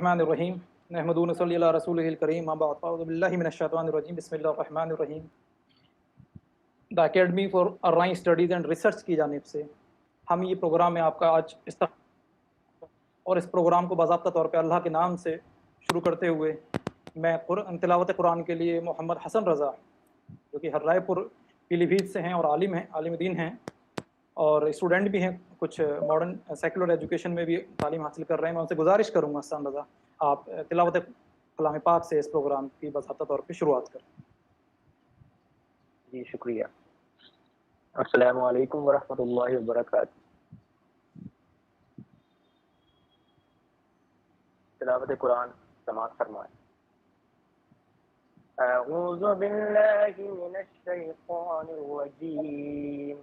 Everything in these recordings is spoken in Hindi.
बिस्मिल्लाहिर्रहमानिर्रहीम नहमदुहु व नसल्ली अला रसूलिहिल करीम अम्मा बाद फ़अऊज़ु बिल्लाहि मिनश्शैतानिर्रजीम बिस्मिल्लाहिर्रहमानिर्रहीम। The academy for online studies and research की जानिब से हम ये प्रोग्राम में आपका आज और इस प्रोग्राम को बाज़ाब्ता तौर पे अल्लाह के नाम से शुरू करते हुए मैं तिलावत कुरान के लिए मोहम्मद हसन रज़ा, जो कि हर्रायपुर पीलीभीत से हैं और आलिम दीन हैं और स्टूडेंट भी हैं, कुछ मॉडर्न सेकुलर एजुकेशन में भी तालीम हासिल कर रहे हैं। मैं उनसे गुजारिश करूँगा हसन रज़ा, आप तिलावत कलाम पाक से इस प्रोग्राम की बाज़ाब्ता तौर पे शुरुआत करें। जी शुक्रिया। अस्सलामु अलैकुम वरहमतुल्लाहि वबरकातुहू। तिलावत कुरान समाअत फरमाएं। अऊज़ु बिल्लाहि मिनश शैतानिर रजीम।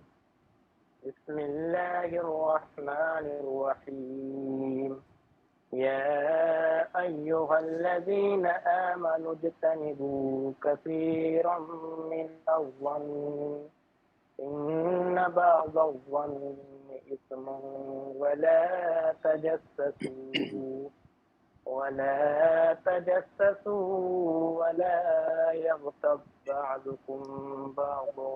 बिस्मिल्लाहिर रहमानिर रहीम। या अय्युहल्लज़ीना आमनु इज्तनिबू कसीरम मिनज़-ज़न्नि इन्न बअज़-ज़न्नि इस्मुन वला तजस्ससू वला यग़्तब बअज़ुकुम बअज़ा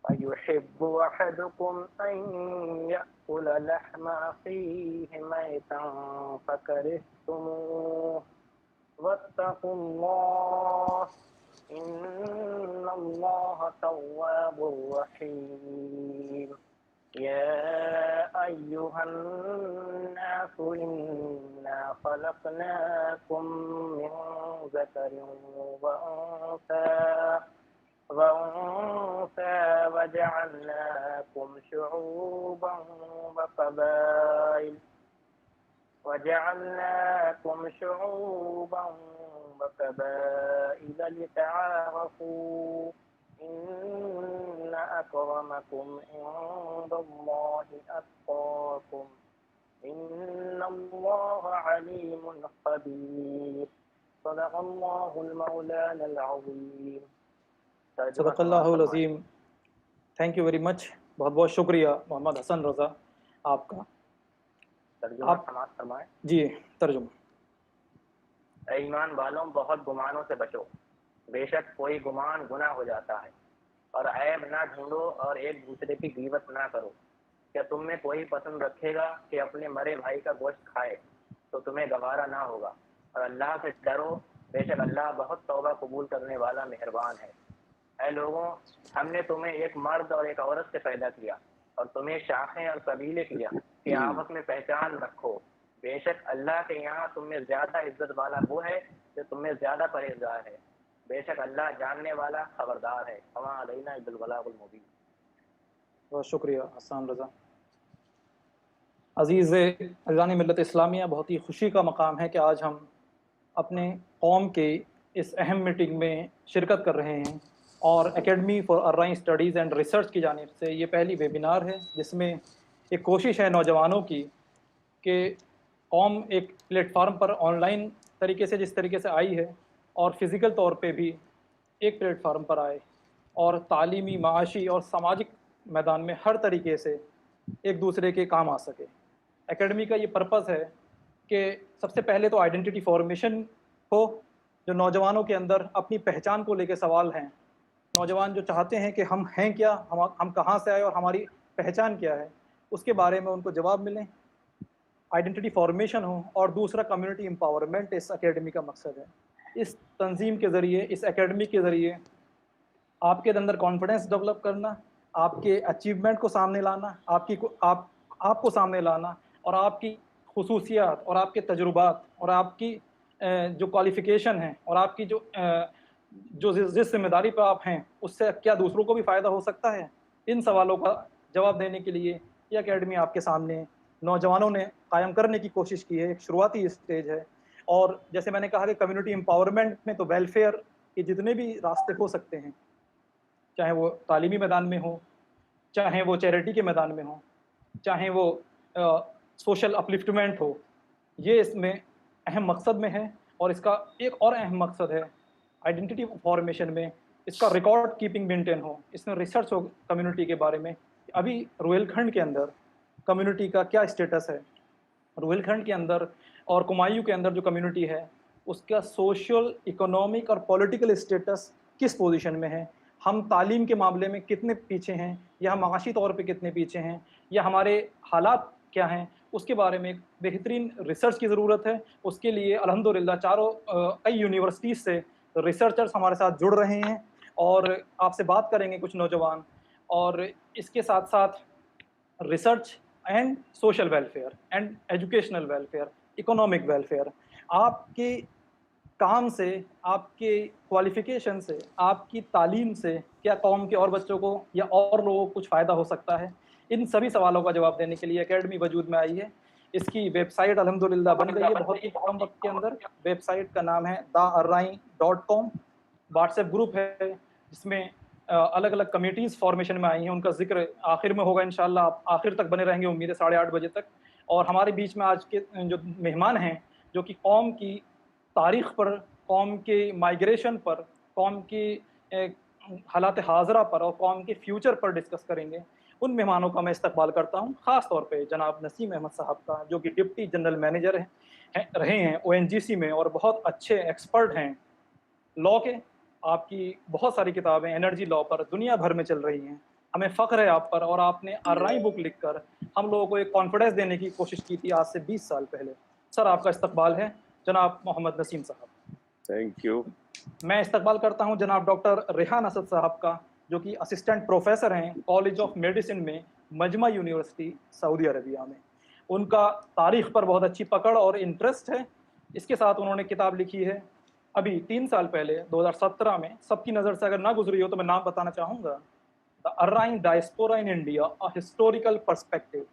अयुहिब्बु अहदुकुम अन यअकुल लहम अख़ीहि मैतन फकरिह्तुमूह वत्तक़ुल्लाह इन्नल्लाह तव्वाबुर रहीम। या अय्युहन्नासु इन्ना खलक़नाकुम मिन ज़करिन व उन्सा वजअलनाकुम शुऊबन वक़बाइल लितआरफ़ू इन्न अक्रमकुम इंदल्लाहि अत्क़ाकुम इन्नल्लाह अलीमुन ख़बीर। सदक़ल्लाहुल मौलानाल अज़ीम। सदक़ल्लाहुल अज़ीम। थैंक यू वेरी मच, बहुत बहुत शुक्रिया मोहम्मद हसन रज़ा आपका। तर्जुमा समाअत फरमाएं। जी तर्जुमा। ऐ ईमान वालों, बहुत गुमानों से बचो, बेशक कोई गुमान गुनाह हो जाता है। और ऐब ना ढूंढो और एक दूसरे की गीबत ना करो। क्या तुम में कोई पसंद रखेगा कि अपने मरे भाई का गोश्त खाए? तो तुम्हें गवारा ना होगा। और अल्लाह से डरो, बेशक अल्लाह बहुत तौबा कबूल करने वाला मेहरबान है। ऐ लोगों, हमने तुम्हें एक मर्द और एक औरत से पैदा किया और तुम्हें शाखें और कबीले किया कि आपस में पहचान रखो। बेशक अल्लाह के यहाँ तुम में ज्यादा इज्जत वाला वो है जो तुम में ज्यादा परहेजगार है। बेशक अल्लाह जानने वाला खबरदार है। वमा अलैना इल्लल बलागुल मुबीन। बहुत शुक्रिया हसन रज़ा। अज़ीज़ान मिल्लत इस्लामिया, बहुत ही खुशी का मकाम है कि आज हम अपने कौम के इस अहम मीटिंग में शिरकत कर रहे हैं और academy for online studies and research की जानिब से ये पहली वेबिनार है जिसमें एक कोशिश है नौजवानों की कि कौम एक प्लेटफार्म पर ऑनलाइन तरीके से जिस तरीके से आई है और फिज़िकल तौर पे भी एक प्लेटफार्म पर आए और तालीमी, माशी और सामाजिक मैदान में हर तरीके से एक दूसरे के काम आ सके। एकेडमी का ये पर्पज़ है कि सबसे पहले तो आइडेंटिटी फॉर्मेशन हो, जो नौजवानों के अंदर अपनी पहचान को लेकर सवाल हैं। नौजवान जो चाहते हैं कि हम हैं क्या, हम कहाँ से आए और हमारी पहचान क्या है, उसके बारे में उनको जवाब मिलें, आइडेंटिटी फॉर्मेशन हो। और दूसरा कम्युनिटी एम्पावरमेंट इस एकेडमी का मकसद है। इस तंजीम के ज़रिए, इस एकेडमी के ज़रिए आपके अंदर कॉन्फिडेंस डेवलप करना, आपके अचीवमेंट को सामने लाना, आपको सामने लाना और आपकी खुसूसियात और आपके तजुर्बात और आपकी जो क्वालिफ़िकेशन है और आपकी जो जिस ज़िम्मेदारी पर आप हैं, उससे क्या दूसरों को भी फ़ायदा हो सकता है, इन सवालों का जवाब देने के लिए ये एकेडमी आपके सामने नौजवानों ने कायम करने की कोशिश की है। एक शुरुआती स्टेज है और जैसे मैंने कहा कि कम्युनिटी एम्पावरमेंट में तो वेलफेयर के जितने भी रास्ते हो सकते हैं, चाहे वो तालीमी मैदान में हो, चाहे वो चैरिटी के मैदान में हो, चाहे वो सोशल अपलिफ्टमेंट हो, ये इसमें अहम मकसद में है। और इसका एक और अहम मकसद है आइडेंटिटी फॉर्मेशन में, इसका रिकॉर्ड कीपिंग मेंटेन हो, इसमें रिसर्च हो कम्युनिटी के बारे में। अभी रुहेलखंड के अंदर कम्युनिटी का क्या स्टेटस है, रुहेलखंड के अंदर और कुमायूं के अंदर जो कम्युनिटी है उसका सोशल, इकोनॉमिक और पॉलिटिकल स्टेटस किस पोजीशन में है, हम तालीम के मामले में कितने पीछे हैं, या हम माशी तौर पे कितने पीछे हैं, या हमारे हालात क्या हैं, उसके बारे में एक बेहतरीन रिसर्च की ज़रूरत है। उसके लिए अल्हम्दुलिल्लाह कई यूनिवर्सिटीज़ से रिसर्चर्स हमारे साथ जुड़ रहे हैं और आपसे बात करेंगे कुछ नौजवान। और इसके साथ साथ research and social welfare and educational welfare, economic welfare, आपके काम से, आपके क्वालिफिकेशन से, आपकी तालीम से क्या कौम के और बच्चों को या और लोगों को कुछ फ़ायदा हो सकता है? इन सभी सवालों का जवाब देने के लिए एकेडमी वजूद में आई है। इसकी वेबसाइट अल्हम्दुलिल्लाह बन गई है बहुत ही कम वक्त के अंदर। वेबसाइट का नाम है thearrain.com। व्हाट्सएप ग्रुप है जिसमें अलग अलग कमेटीज़ फॉर्मेशन में आई हैं, उनका जिक्र आखिर में होगा इंशाल्लाह। आप आखिर तक बने रहेंगे, उम्मीद है 8:30 बजे तक। और हमारे बीच में आज के जो मेहमान हैं, जो कि कौम की तारीख़ पर, कौम के माइग्रेशन पर, कौम की हालात हाज़िरा पर और कौम के फ्यूचर पर डिस्कस करेंगे, उन मेहमानों का मैं इस्तकबाल करता हूँ। ख़ास तौर पे जनाब नसीम अहमद साहब का, जो कि डिप्टी जनरल मैनेजर रहे हैं ओएनजीसी में और बहुत अच्छे एक्सपर्ट हैं लॉ के। आपकी बहुत सारी किताबें एनर्जी लॉ पर दुनिया भर में चल रही हैं। हमें फ़ख्र है आप पर, और आपने अर्राई बुक लिखकर हम लोगों को एक कॉन्फिडेंस देने की कोशिश की थी आज से 20 साल पहले। सर, आपका इस्तकबाल है जनाब मोहम्मद नसीम साहब। Thank you. मैं इस्तकबाल करता हूं जनाब डॉक्टर रेहान असद साहब का, जो कि असिस्टेंट प्रोफेसर हैं कॉलेज ऑफ मेडिसिन में मजमा यूनिवर्सिटी सऊदी अरबिया में। उनका तारीख़ पर बहुत अच्छी पकड़ और इंटरेस्ट है। इसके साथ उन्होंने किताब लिखी है अभी 3 साल पहले 2017 में, सबकी नज़र से अगर ना गुजरी हो तो मैं नाम बताना चाहूँगा, the Arain diaspora in India a historical perspective.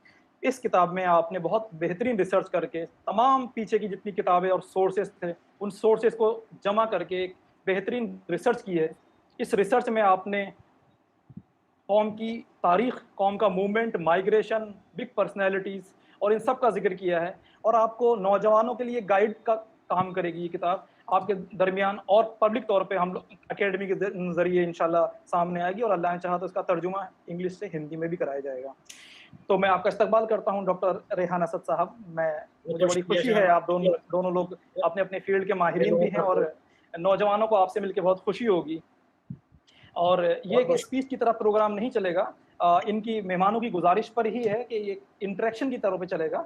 इस किताब में आपने बहुत बेहतरीन रिसर्च करके तमाम पीछे की जितनी किताबें और सोर्सेज थे, उन सोर्सेज को जमा करके एक बेहतरीन रिसर्च की है। इस रिसर्च में आपने कौम की तारीख़, कौम का मूवमेंट, माइग्रेशन, बिग पर्सनैलिटीज़ और इन सब का ज़िक्र किया है। और आपको नौजवानों के लिए गाइड का काम करेगी ये किताब आपके दरमियान, और पब्लिक तौर पे हम लोग एकेडमी के ज़रिए इंशाल्लाह सामने आएगी, और अल्लाह ने चाहा तो इसका तर्जुमा इंग्लिश से हिंदी में भी कराया जाएगा। तो मैं आपका इस्तकबाल करता हूँ डॉक्टर रेहान असद साहब। मुझे बड़ी खुशी है, आप दोनों लोग अपने अपने फील्ड के माहिरीन भी हैं, और नौजवानों को आपसे मिलकर बहुत खुशी होगी। और ये एक स्पीच की तरह प्रोग्राम नहीं चलेगा, इनकी मेहमानों की गुजारिश पर ही है कि ये इंटरेक्शन की तरह पे चलेगा।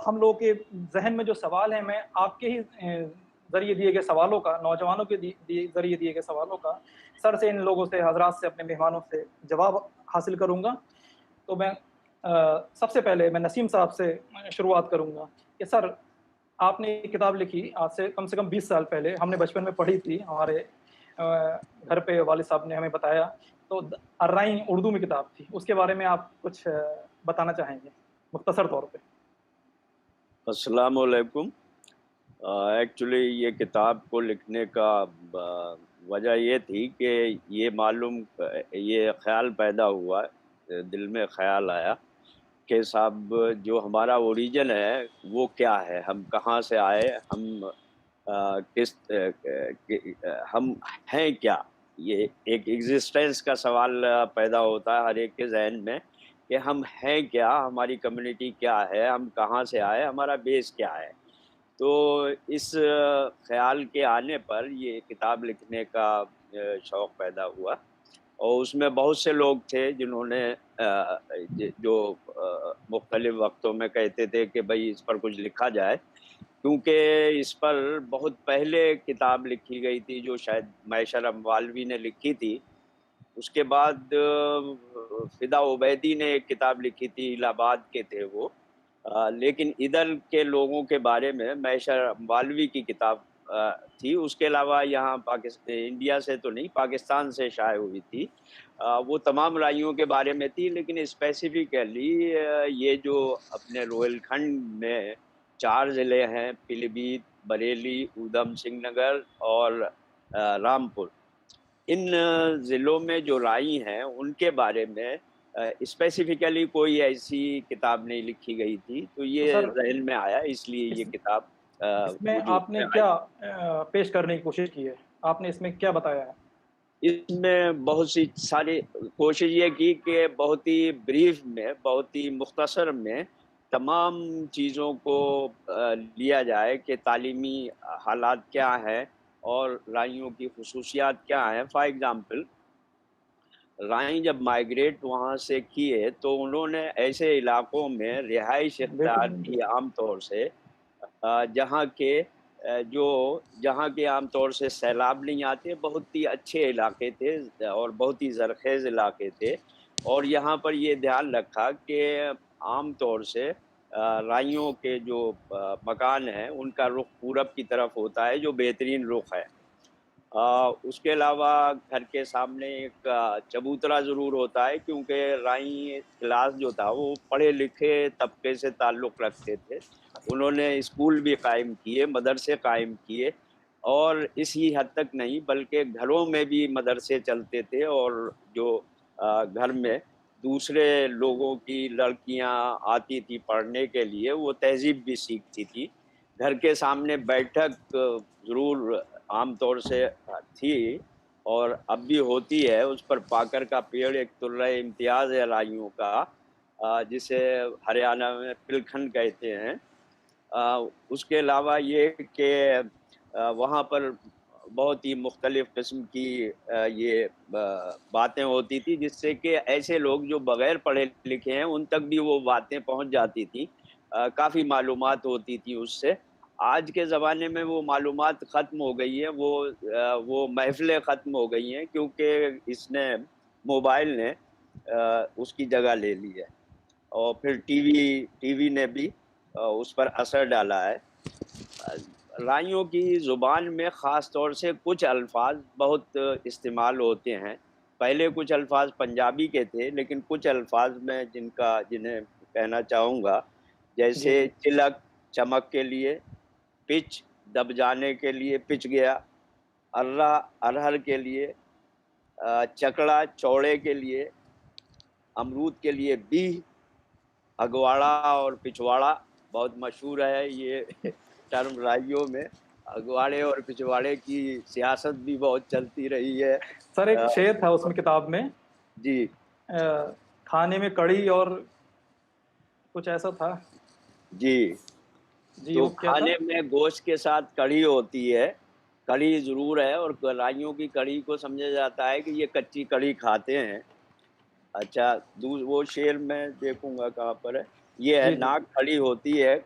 हम लोगों के जहन में जो सवाल हैं, मैं आपके ही ज़रिए दिए गए सवालों का, नौजवानों के ज़रिए दिए गए सवालों का सर से, इन लोगों से, हजरात से, अपने मेहमानों से जवाब हासिल करूँगा। तो मैं सबसे पहले मैं नसीम साहब से शुरुआत करूँगा कि सर, आपने एक किताब लिखी आज से कम 20 साल पहले, हमने बचपन में पढ़ी थी, हमारे घर पे वालिद साहब ने हमें बताया। तो अर्राइन उर्दू में किताब थी, उसके बारे में आप कुछ बताना चाहेंगे मुख्तसर तौर पे? अस्सलाम वालेकुम। एक्चुअली ये किताब को लिखने का वजह ये थी कि ये ख्याल पैदा हुआ, दिल में ख्याल आया कि साहब जो हमारा ओरिजिन है वो क्या है, हम कहाँ से आए, हम हैं क्या। ये एक एग्जिस्टेंस का सवाल पैदा होता है हर एक के जहन में कि हम हैं क्या, हमारी कम्युनिटी क्या है, हम कहाँ से आए, हमारा बेस क्या है। तो इस ख्याल के आने पर ये किताब लिखने का शौक़ पैदा हुआ, और उसमें बहुत से लोग थे जिन्होंने जो मुख्तलिफ़ वक्तों में कहते थे कि भाई इस पर कुछ लिखा जाए, क्योंकि इस पर बहुत पहले किताब लिखी गई थी जो शायद मैशर अम्वालवी ने लिखी थी। उसके बाद फ़िदा उबैदी ने एक किताब लिखी थी, इलाहाबाद के थे वो। लेकिन इधर के लोगों के बारे में मैशर अम्वालवी की किताब थी। उसके अलावा यहाँ इंडिया से तो नहीं, पाकिस्तान से शाये हुई थी। वो तमाम राइयों के बारे में थी, लेकिन स्पेसिफ़िकली ये जो अपने रोहिलखंड में 4 ज़िले हैं, पीलीभीत, बरेली, ऊधम सिंह नगर और रामपुर। इन ज़िलों में जो राई हैं उनके बारे में स्पेसिफिकली कोई ऐसी किताब नहीं लिखी गई थी, तो ये सर, ज़हन में आया, इसलिए ये किताब इसमें वजूद आपने में आई। क्या पेश करने की कोशिश की है? आपने इसमें क्या बताया है? इसमें बहुत सी सारी कोशिश ये की कि बहुत ही ब्रीफ में, बहुत ही मुख्तसर में तमाम चीज़ों को लिया जाए कि तालीमी हालात क्या हैं और राइयों की खसूसियात क्या हैं। फॉर एग्ज़ाम्पल, राई जब माइग्रेट वहाँ से किए तो उन्होंने ऐसे इलाकों में रिहाइश इख्तियार बिल्कुल, की आम तौर से जहाँ के आम तौर से सैलाब नहीं आते, बहुत ही अच्छे इलाके थे और बहुत ही ज़रख़ेज़ इलाके थे। और यहाँ पर ये ध्यान रखा कि आम तौर से राइयों के जो मकान हैं, उनका रुख़ पूरब की तरफ होता है, जो बेहतरीन रुख़ है। उसके अलावा घर के सामने एक चबूतरा ज़रूर होता है, क्योंकि राई क्लास जो था वो पढ़े-लिखे तबके से ताल्लुक़ रखते थे। उन्होंने स्कूल भी कायम किए, मदरसे कायम किए और इसी हद तक नहीं बल्कि घरों में भी मदरसे चलते थे और जो घर में दूसरे लोगों की लड़कियाँ आती थी पढ़ने के लिए, वो तहज़ीब भी सीखती थी। घर के सामने बैठक ज़रूर आम तौर से थी और अब भी होती है। उस पर पाकर का पेड़ एक तुर्रे इम्तियाज़ है राइयों का, जिसे हरियाणा में पिलखन कहते हैं। उसके अलावा ये कि वहाँ पर बहुत ही मुख्तलिफ़ किस्म की ये बातें होती थी, जिससे कि ऐसे लोग जो बग़ैर पढ़े-लिखे हैं, उन तक भी वो बातें पहुँच जाती थी। काफ़ी मालूमात होती थी उससे। आज के ज़माने में वो मालूमात ख़त्म हो गई हैं, वो महफ़िलें ख़त्म हो गई हैं, क्योंकि मोबाइल ने उसकी जगह ले ली है। और फिर टीवी ने भी उस पर असर डाला है। अ, राइयों की ज़ुबान में ख़ास तौर से कुछ अल्फ़ाज़ बहुत इस्तेमाल होते हैं। पहले कुछ अल्फ़ाज़ पंजाबी के थे, लेकिन कुछ अल्फ़ाज़ मैं जिन्हें कहना चाहूँगा, जी, जैसे जी। चिलक, चमक के लिए, पिच, दब जाने के लिए पिच गया, अर्रा, अरहर के लिए, चकड़ा, चौड़े के लिए, अमरूद के लिए बीह, अगवाड़ा और पिछवाड़ा बहुत मशहूर है ये टर्म राइयों में। अगवाड़े और पिछवाड़े की सियासत भी बहुत चलती रही है। सर अ, एक शेर था उसमें किताब में जी, खाने में कढ़ी और कुछ ऐसा था। जी। जी, तो वो क्या था? खाने में गोश्त के साथ कढ़ी होती है। कढ़ी ज़रूर है और राइयों की कढ़ी को समझा जाता है कि ये कच्ची कढ़ी खाते हैं। अच्छा, वो शेर मैं देखूँगा कहाँ पर है। ये है, जी, जी। नाक खड़ी होती है,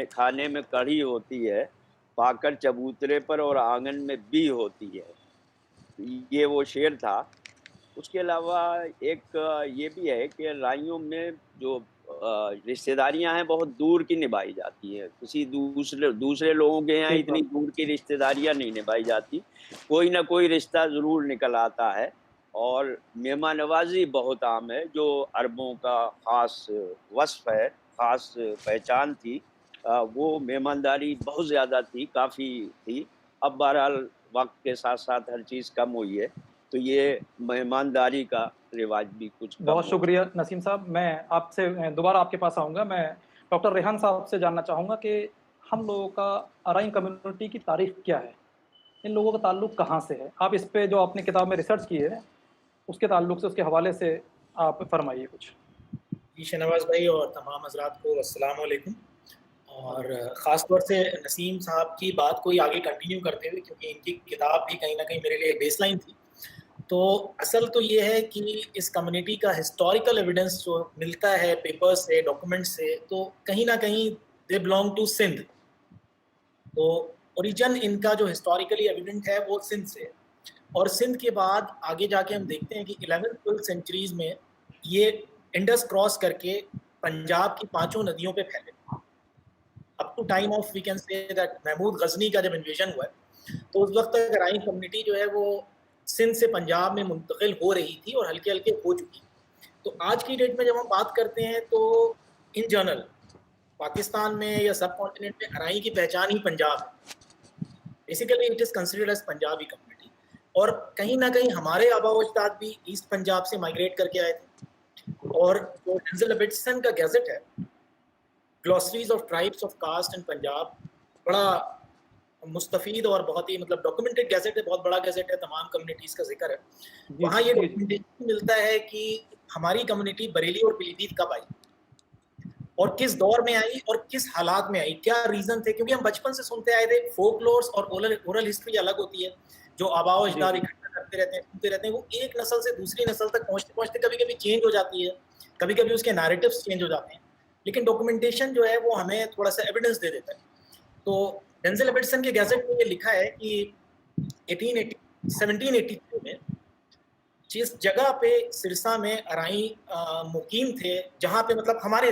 खाने में कढ़ी होती है, पाकर चबूतरे पर और आँगन में बीह होती है। ये वो शेर था। उसके अलावा एक ये भी है कि राइयों में जो रिश्तेदारियाँ हैं बहुत दूर की निभाई जाती हैं। किसी दूसरे दूसरे लोगों के यहाँ ठीक इतनी बात। दूर की रिश्तेदारियाँ नहीं निभाई जाती। कोई न कोई रिश्ता ज़रूर निकल आता है और मेहमान-नवाज़ी बहुत आम है, जो अरबों का ख़ास वस्फ़ है, ख़ास पहचान थी। वो मेहमानदारी बहुत ज़्यादा थी, काफ़ी थी। अब बहरहाल वक़्त के साथ-साथ हर चीज़ कम हुई है। तो ये मेहमानदारी का रिवाज भी कुछ कम बहुत हो शुक्रिया नसीम साहब। मैं आपसे दोबारा आपके पास आऊँगा। मैं डॉक्टर रेहान साहब से जानना चाहूँगा कि हम लोगों का अराइन कम्युनिटी की तारीख़ क्या है? इन लोगों का ताल्लुक कहाँ से है? आप इस पे जो आपने किताब में रिसर्च की है, उसके ताल्लुक से, उसके हवाले से आप फ़रमाइए कुछ। जी, शहनवाज़ भाई और तमाम हज़रात को अस्सलाम वालेकुम। और वालेकुम सलाम। ख़ास तौर से नसीम साहब की बात को ही आगे कंटिन्यू करते हुए, क्योंकि इनकी किताब भी कहीं न कहीं मेरे लिए बेसलाइन थी। तो असल तो ये है कि इस कम्युनिटी का हिस्टोरिकल एविडेंस जो मिलता है पेपर्स से, डॉक्यूमेंट्स से, तो कहीं न कहीं दे बिलॉन्ग टू सिंध। तो ओरिजिन इनका जो हिस्टोरिकली एविडेंट है वो सिंध से है। और सिंध के बाद आगे जाके हम देखते हैं कि 11th-12th सेंचुरीज़ में ये इंडस क्रॉस करके पंजाब की 5 नदियों पे फैले। Up to time of we can say that Mahmud Ghazni का जब इन्वेजन हुआ है, तो उस वक़्त तक राई कम्युनिटी जो है वो सिंध से पंजाब में मुंतकिल हो रही थी और हल्के-हल्के हो चुकी। तो आज की डेट में जब हम बात करते हैं तो इन जनरल पाकिस्तान में या सब कॉन्टिनेंट में अराई की पहचान ही पंजाब है। Basically it is considered as Punjabi community. और कहीं न कहीं हमारे आबा-ओ-अजदाद भी ईस्ट पंजाब से माइग्रेट करके आए थे। और जो डेंज़ल एबिटसन का गैज़ेट है, ग्लॉसरीज ऑफ ट्राइब्स ऑफ कास्ट इन पंजाब, बड़ा मुस्तफ़ीद और बहुत ही मतलब डॉक्यूमेंटेड गैज़ेट है, बहुत बड़ा गैज़ेट है, तमाम कम्युनिटीज़ का ज़िक्र है। जी, वहाँ ये जी, जी। डॉक्यूमेंटेशन मिलता है कि हमारी कम्युनिटी बरेली और पीलीभीत कब आई। और किस दौर में आई और किस हालात में आई, क्या रीजन थे, क्योंकि हम बचपन से सुनते आए थे फोकलोर्स और ओरल हिस्ट्री अलग होती है, जो आबाओ अजदाद इकट्ठा करते रहते हैं, सुनते रहते हैं, वो एक नस्ल से दूसरी नस्ल तक पहुंचते पहुंचते कभी कभी चेंज हो जाती है, कभी कभी उसके नैरेटिव्स चेंज हो जाते हैं, लेकिन डॉक्यूमेंटेशन जो है वो हमें थोड़ा सा एविडेंस दे देता है। तो डेंजल एबर्टसन के गैजेट में ये लिखा है कि 1783 में जिस जगह पे सिरसा में अराई मुकीम थे, जहाँ पे मतलब हमारे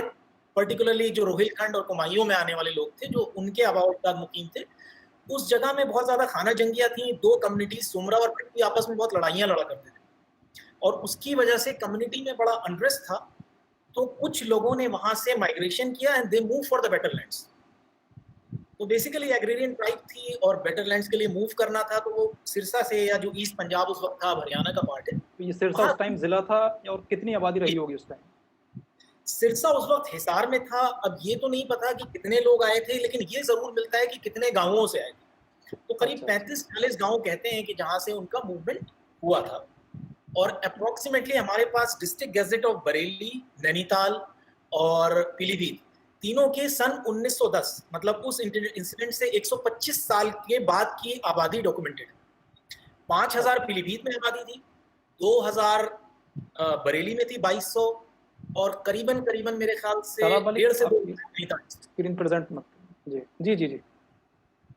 पर्टिकुलरली जो रोहिलखंड और कुमायूं में आने वाले लोग थे, जो उनके आबाओ अजदाद मुकीम थे, उस जगह में बहुत ज्यादा खाना जंगियां थी। दो कम्युनिटी सुमरा और भट्टी आपस में बहुत लड़ाइयां लड़ा करते थे और उसकी वजह से कम्युनिटी में बड़ा अनरेस्ट था। तो कुछ लोगों ने वहां से माइग्रेशन किया and they move for the better lands. तो बेसिकली एग्रेरियन ट्राइब थी और बेटर लैंड्स के लिए मूव करना था, तो वो सिरसा से, या जो ईस्ट पंजाब उस वक्त था, हरियाणा का पार्ट है, तो ये सिरसा उस टाइम जिला था और कितनी आबादी रही होगी उस टाइम? सिरसा उस वक्त हिसार में था। अब ये तो नहीं पता कि कितने लोग आए थे, लेकिन ये जरूर मिलता है कि कितने गांवों से आए थे। तो करीब 35-40 गांव कहते हैं कि जहां से उनका मूवमेंट हुआ था। और अप्रोक्सीमेटली हमारे पास district gazette of Bareilly, Nainital और पीलीभीत तीनों के सन 1910, मतलब उस इंसिडेंट से 125 साल के बाद की आबादी डॉक्यूमेंटेड। 5000 पीलीभीत में आबादी थी, 2000 बरेली में थी, 2200, और करीबन मेरे ख्याल से 1.5 से 2 स्क्रीन प्रेजेंट मत। जी जी जी जी।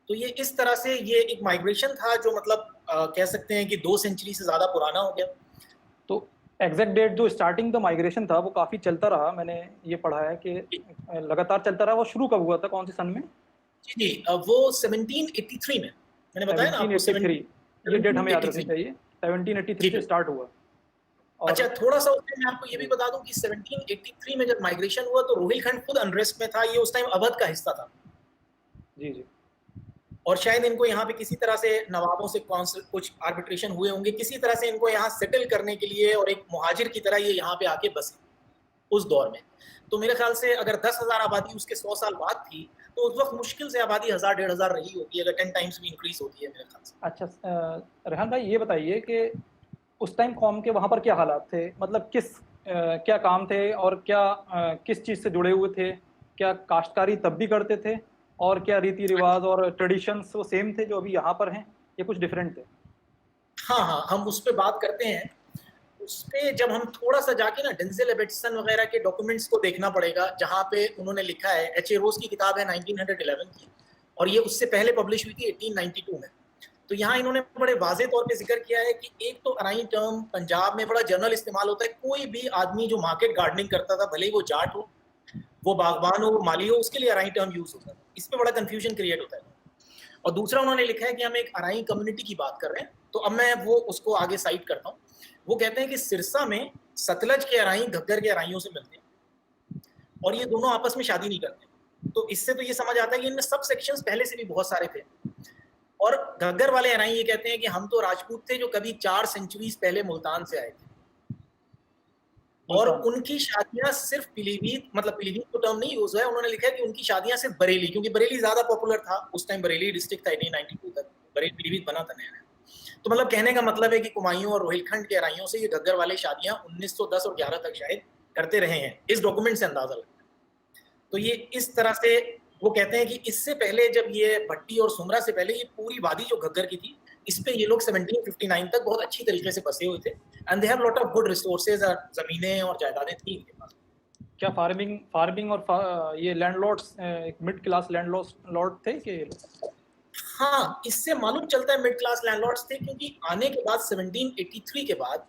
तो ये इस तरह से ये एक माइग्रेशन था जो मतलब कह सकते हैं कि 2 सेंचुरी से ज्यादा पुराना हो गया। तो एग्जैक्ट डेट जो स्टार्टिंग द माइग्रेशन था वो काफी चलता रहा, मैंने ये पढ़ा है कि लगातार चलता रहा। वो शुरू कब हुआ था, कौन से सन में? जी जी, वो 1783 में, मैंने बताया ना आपको 1783, ये डेट हमें याद रखनी चाहिए। 1783 से स्टार्ट हुआ। अच्छा, थोड़ा सा उसमें मैं आपको ये भी बता दूं कि 1783 में जब माइग्रेशन हुआ तो रोहिलखंड खुद अनरेस्ट में था। ये उस टाइम अवध का हिस्सा था। जी जी। और शायद इनको यहाँ पे किसी तरह से नवाबों से कुछ आर्बिट्रेशन हुए होंगे, किसी तरह से इनको यहाँ सेटल करने के लिए, और एक मुहाजिर की तरह ये यहाँ पे आके बसे उस दौर में। तो मेरे ख्याल से अगर 10,000 आबादी उसके 100 साल बाद थी, तो उस वक्त मुश्किल से आबादी 1000-1500 रही होगी, अगर 10 टाइम्स भी इंक्रीज होती है मेरे ख्याल से। अच्छा रेहान भाई, ये बताइए कि उस टाइम कौम के वहाँ पर क्या हालात थे, मतलब क्या काम थे और किस चीज़ से जुड़े हुए थे? क्या काश्तकारी तब भी करते थे, और क्या रीति रिवाज और ट्रेडिशंस वो सेम थे जो अभी यहाँ पर हैं, या कुछ डिफरेंट थे? हाँ, हम उस पर बात करते हैं। उस पर जब हम थोड़ा सा जाके ना डेंजल एबर्टसन वगैरह के डॉक्यूमेंट्स को देखना पड़ेगा, जहाँ पे उन्होंने लिखा है। एच ए रोज की किताब है 1911 की, और ये उससे पहले पब्लिश हुई थी 1892 में। तो यहाँ इन्होंने बड़े वाजे तौर पे जिक्र किया है कि एक तो अराई टर्म पंजाब में बड़ा जनरल इस्तेमाल होता है। कोई भी आदमी जो मार्केट गार्डनिंग करता था, भले ही वो जाट हो, वो बागबान हो, वो माली हो, उसके लिए अराई टर्म यूज होता है। इस पे बड़ा कंफ्यूजन क्रिएट होता है। और दूसरा उन्होंने लिखा है कि हम एक अराई कम्युनिटी की बात कर रहे हैं। तो अब मैं वो उसको आगे साइड करता हूँ। वो कहते हैं कि सिरसा में सतलज के अराई घग्गर के अराइयों से मिलते हैं, और ये दोनों आपस में शादी नहीं करते। तो इससे तो ये समझ आता है कि इनमें सब सेक्शंस पहले से भी बहुत सारे थे। और घग्गर वाले अराई ये कहते हैं कि हम तो राजपूत थे जो कभी 4 सेंचुरीज पहले मुल्तान से आए थे, और उनकी शादियां सिर्फ पीलीभीत, मतलब पीलीभीत को टर्म नहीं यूज है, उन्होंने लिखा है कि उनकी शादियां सिर्फ बरेली, क्योंकि बरेली ज्यादा पॉपुलर था उस टाइम, बरेली डिस्ट्रिक्ट था 1892 तक, बरेली पीलीभीत बना था नया। तो मतलब कहने का मतलब है कि कुमायूं और रोहिलखंड के अराइयों से ये घग्गर वाले शादियां 1910 और 11 तक शायद करते रहे हैं, इस डॉक्यूमेंट से अंदाजा लगता है। तो ये इस तरह से वो कहते हैं कि इससे पहले, जब ये भट्टी और सुमरा से पहले, ये पूरी वादी जो घग्गर की थी, इस पे ये लोग 1759 तक बहुत अच्छी तरीके से बसे हुए थे। And they have lot of good resources, जमीनें और जायदादें थी इनके पास। क्या फार्मिंग और ये लैंडलॉर्ड्स मिड क्लास लैंडलॉर्ड थे कि? हाँ, इससे मालूम चलता है मिड क्लास लैंडलॉर्ड्स थे, क्योंकि आने के बाद 1783 के बाद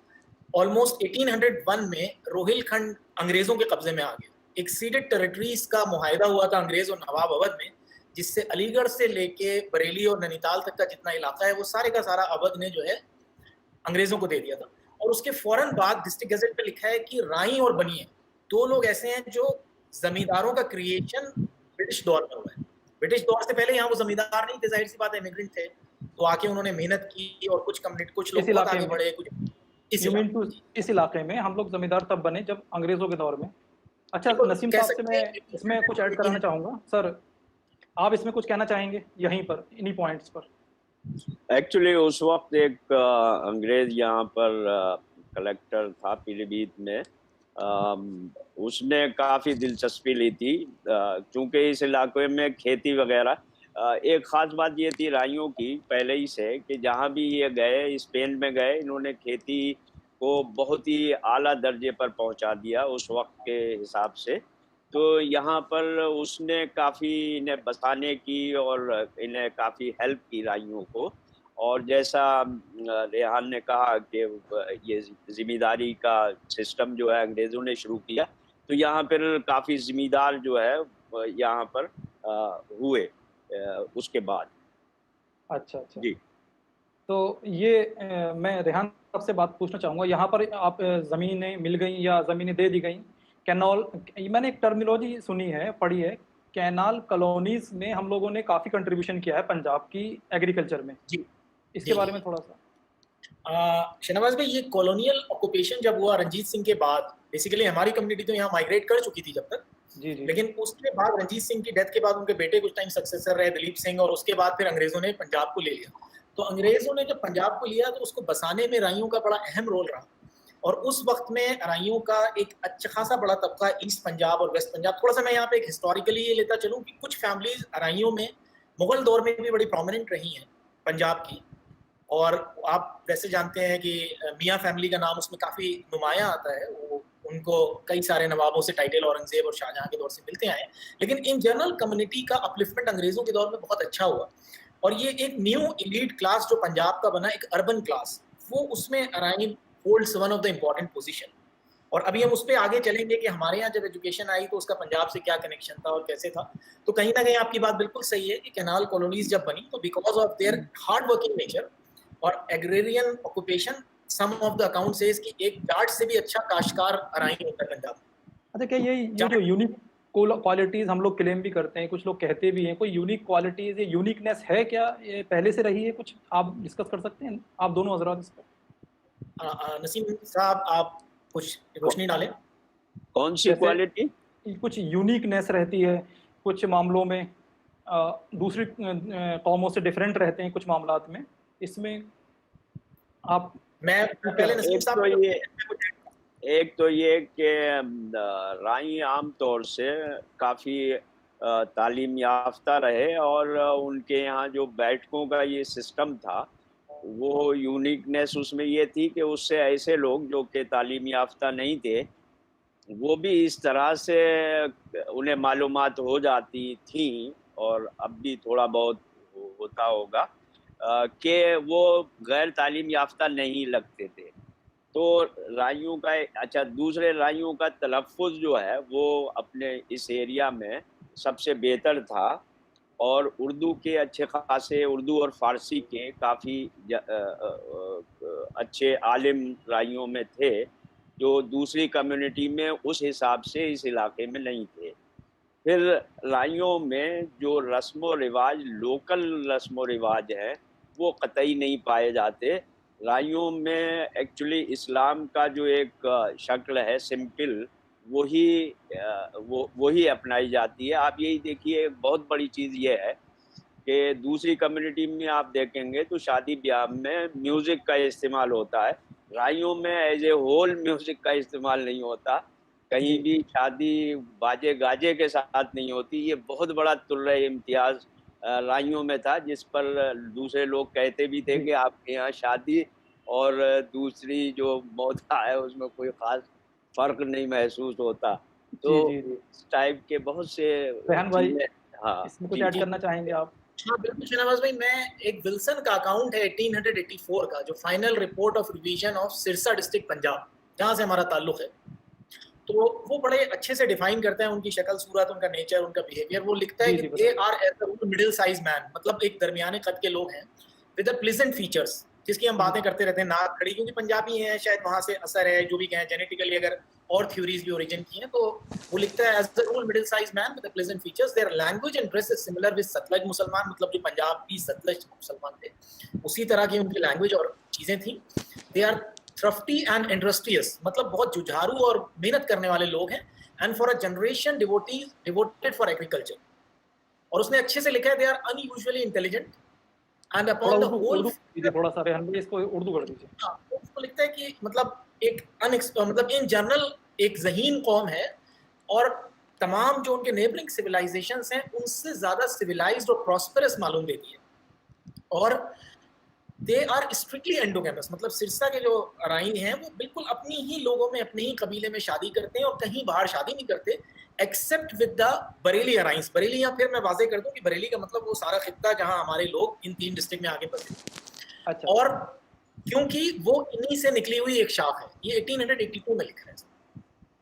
ऑलमोस्ट 1801 में रोहिलखंड अंग्रेजों के कब्जे में आ गया। एक सीडेड टेरिटरीज का मुआहदा हुआ था अंग्रेज और नवाब अवध में, जिससे अलीगढ़ से लेके बरेली और नैनीताल तक का जितना इलाका है वो सारे का सारा अवध ने जो है अंग्रेजों को दे दिया था। और उसके फौरन बाद डिस्ट्रिक्ट गैजेट पे लिखा है कि राई और बनिए 2 लोग ऐसे हैं जो जमींदारों का क्रिएशन ब्रिटिश दौर में हुआ है। ब्रिटिश दौर से पहले यहाँ वो जमींदार नहीं थे, जाहिर सी बात है, इमिग्रेंट थे। तो आके उन्होंने मेहनत की और कुछ लोग आगे बढ़े, कुछ इस इलाके में हम लोग जमींदार तब बने जब अंग्रेजों के दौर में। अच्छा नसीम साहब से मैं इसमें कुछ ऐड कराना चाहूँगा। सर, आप इसमें कुछ कहना चाहेंगे यहीं पर, इन्हीं पॉइंट्स पर? एक्चुअली उस वक्त एक अंग्रेज यहाँ पर कलेक्टर था पीलीभीत में, उसने काफ़ी दिलचस्पी ली थी, क्योंकि इस इलाके में खेती वगैरह, एक ख़ास बात ये थी राइयों की पहले ही से कि जहाँ भी ये गए, स्पेन में गए, इन्होंने खेती को बहुत ही आला दर्जे पर पहुँचा दिया उस वक़्त के हिसाब से। तो यहाँ पर उसने काफ़ी इन्हें बसाने की और इन्हें काफ़ी हेल्प की राइयों को। और जैसा रेहान ने कहा कि ये ज़िम्मेदारी का सिस्टम जो है अंग्रेज़ों ने शुरू किया, तो यहाँ पर काफ़ी ज़िम्मेदार जो है यहाँ पर हुए उसके बाद। अच्छा, अच्छा। जी। तो ये मैं रेहान साहब से बात पूछना चाहूँगा, यहाँ पर आप ज़मीनें मिल गईं या ज़मीनें दे दी गईं? कैनॉल, मैंने एक टर्मिनोलॉजी सुनी है, पढ़ी है, कैनाल कॉलोनीज़ में हम लोगों ने काफ़ी कंट्रीब्यूशन किया है पंजाब की एग्रीकल्चर में। जी, इसके जी। बारे में थोड़ा-सा? शहनवाज भाई, ये कॉलोनियल ऑक्यूपेशन जब हुआ रंजीत सिंह के बाद, बेसिकली हमारी कम्युनिटी तो यहाँ माइग्रेट कर चुकी थी जब तक, जी, जी। लेकिन उसके बाद रंजीत सिंह की डेथ के बाद उनके बेटे कुछ टाइम सक्सेसर रहे दिलीप सिंह, और उसके बाद फिर अंग्रेजों ने पंजाब को ले लिया। तो अंग्रेजों ने जब पंजाब को लिया तो उसको बसाने में राइयों का बड़ा अहम रोल रहा, और उस वक्त में राइयों का एक अच्छा खासा बड़ा तबका ईस्ट पंजाब और वेस्ट पंजाब। थोड़ा सा मैं यहाँ पे एक हिस्टोरिकली ये लेता चलूँ कि कुछ फैमिलीज राइयों में मुगल दौर में भी बड़ी प्रोमिनेंट रही हैं पंजाब की, और आप वैसे जानते हैं कि मियाँ फैमिली का नाम उसमें काफ़ी नुमाया आता है। वो उनको कई सारे नवाबों से टाइटल औरंगजेब और शाहजहां के दौर से मिलते आए, लेकिन इन जनरल कम्युनिटी का अपलिफ्टमेंट अंग्रेजों के दौर में बहुत अच्छा हुआ, और ये एक न्यू एलीट क्लास जो पंजाब का बना, एक अर्बन क्लास, वो उसमें Rain holds one of the important position. और अभी हम उस पर आगे चलेंगे कि हमारे यहाँ जब एजुकेशन आई तो उसका पंजाब से क्या कनेक्शन था और कैसे था। तो कहीं ना कहीं आपकी बात बिल्कुल सही है कि कैनाल कॉलोनीज जब बनी तो because of their hard working nature और agrarian occupation, some of the account says कि एक जाट से भी अच्छा काश्तकार राइन होता है पंजाब। अच्छा, क्या ये जो यूनिक क्वालिटीज़ हम लोग क्लेम भी करते हैं, कुछ लोग कहते भी हैं, कोई यूनिक क्वालिटीज़ या यूनिकनेस है क्या? ये पहले से रही है कुछ? आप डिस्कस कर सकते हैं, आप दोनों हज़रात इस पर? नसीम साहब, आप कुछ रोशनी डालें। कौन सी जैसे क्वालिटी? कुछ यूनिकनेस रहती है, कुछ मामलों में दूसरी कौमों से डिफरेंट रहते हैं कुछ मामलात में, इसमें आप मैं पहले नसीम एक साहब तो को ये एक तो ये कि राई आम तौर से काफ़ी तालीम याफ्ता रहे, और उनके यहाँ जो बैठकों का ये सिस्टम था, वो यूनिकनेस उसमें ये थी कि उससे ऐसे लोग जो कि तालीम याफ्ता नहीं थे, वो भी इस तरह से उन्हें मालूमात हो जाती थी, और अब भी थोड़ा बहुत होता होगा, कि वो गैर तालीम याफ्ता नहीं लगते थे। तो राइयों का अच्छा, दूसरे राइयों का तलफ़्फ़ुज़ जो है वो अपने इस एरिया में सबसे बेहतर था, और उर्दू के अच्छे ख़ासे, उर्दू और फ़ारसी के काफ़ी अच्छे आलिम राइयों में थे, जो दूसरी कम्युनिटी में उस हिसाब से इस इलाके में नहीं थे। फिर राइयों में जो रस्म व रिवाज, लोकल रस्म व रिवाज हैं, वो कतई नहीं पाए जाते। राइयों में एक्चुअली इस्लाम का जो एक शक्ल है सिंपल, वही अपनाई जाती है। आप यही देखिए, एक बहुत बड़ी चीज़ ये है कि दूसरी कम्युनिटी में आप देखेंगे तो शादी-ब्याह में म्यूज़िक का इस्तेमाल होता है। राइयों में एज़ ए होल म्यूज़िक का इस्तेमाल नहीं होता। कहीं भी शादी बाजे-गाजे के साथ नहीं होती। ये बहुत बड़ा तुर्रे-इम्तियाज़ राइयों में था, जिस पर दूसरे लोग कहते भी थे कि आपके यहाँ शादी और दूसरी जो मौता है उसमें कोई ख़ास फ़र्क नहीं महसूस होता। तो जी। इस टाइप के बहुत से रेहान भाई, चीज़ें। हाँ, इसमें कुछ जी। ऐड करना चाहेंगे आप? हाँ, बिल्कुल शहनवाज भाई, मैं एक विल्सन का अकाउंट है 1884 का, जो final report of revision of Sirsa district Punjab, जहाँ से हमारा ताल्लुक है, तो वो बड़े अच्छे से डिफाइन करता है उनकी शक्ल सूरत, उनका नेचर, उनका बिहेवियर। वो लिखता है कि they are as a middle size man, मतलब एक दरमियाने कद के लोग हैं, विद अ प्लीजेंट फीचर्स, जिसकी हम बातें करते रहते हैं, नाक खड़ी, क्योंकि पंजाबी हैं, शायद वहाँ से असर है, जो भी कहें जेनेटिकली, अगर और थ्योरीज भी ओरिजिन की हैं, तो वो लिखता है as a rule middle size man with pleasant features, their language and dress is similar with Sutlej मुसलमान, मतलब जो पंजाबी सतलज मुसलमान थे उसी तरह की उनकी लैंग्वेज और चीजें थी। They are thrifty and industrious, मतलब बहुत जुझारू और मेहनत करने वाले लोग हैं, and for a generation devoted for agriculture. और उसने अच्छे से लिखा है, they are unusually intelligent and upon the whole, थोड़ा सा रेहान भाई इसको उर्दू कर दीजिए। हाँ, उसको लिखता है कि मतलब एक मतलब इन जनरल एक ज़हीन कौम है और तमाम जो उनके नेबरिंग सिविलाइजेशंस हैं उनसे ज़्यादा सिविलाइज्ड और प्रॉस्पेरस मालूम देती है। और दे आर स्ट्रिक्टली एंडोगेमस, मतलब सिरसा के जो अराई हैं वो बिल्कुल अपनी ही लोगों में, अपने ही कबीले में शादी करते हैं और कहीं बाहर शादी नहीं करते, except with the Bareilly Arains. Bareilly, या फिर मैं वाजे कर दूं कि बरेली का मतलब वो सारा खित्ता जहां हमारे लोग इन 3 डिस्ट्रिक्ट में आगे बढ़ते हैं। अच्छा। और क्योंकि वो इन्हीं से निकली हुई एक शाख है, ये 1882 में लिखा है।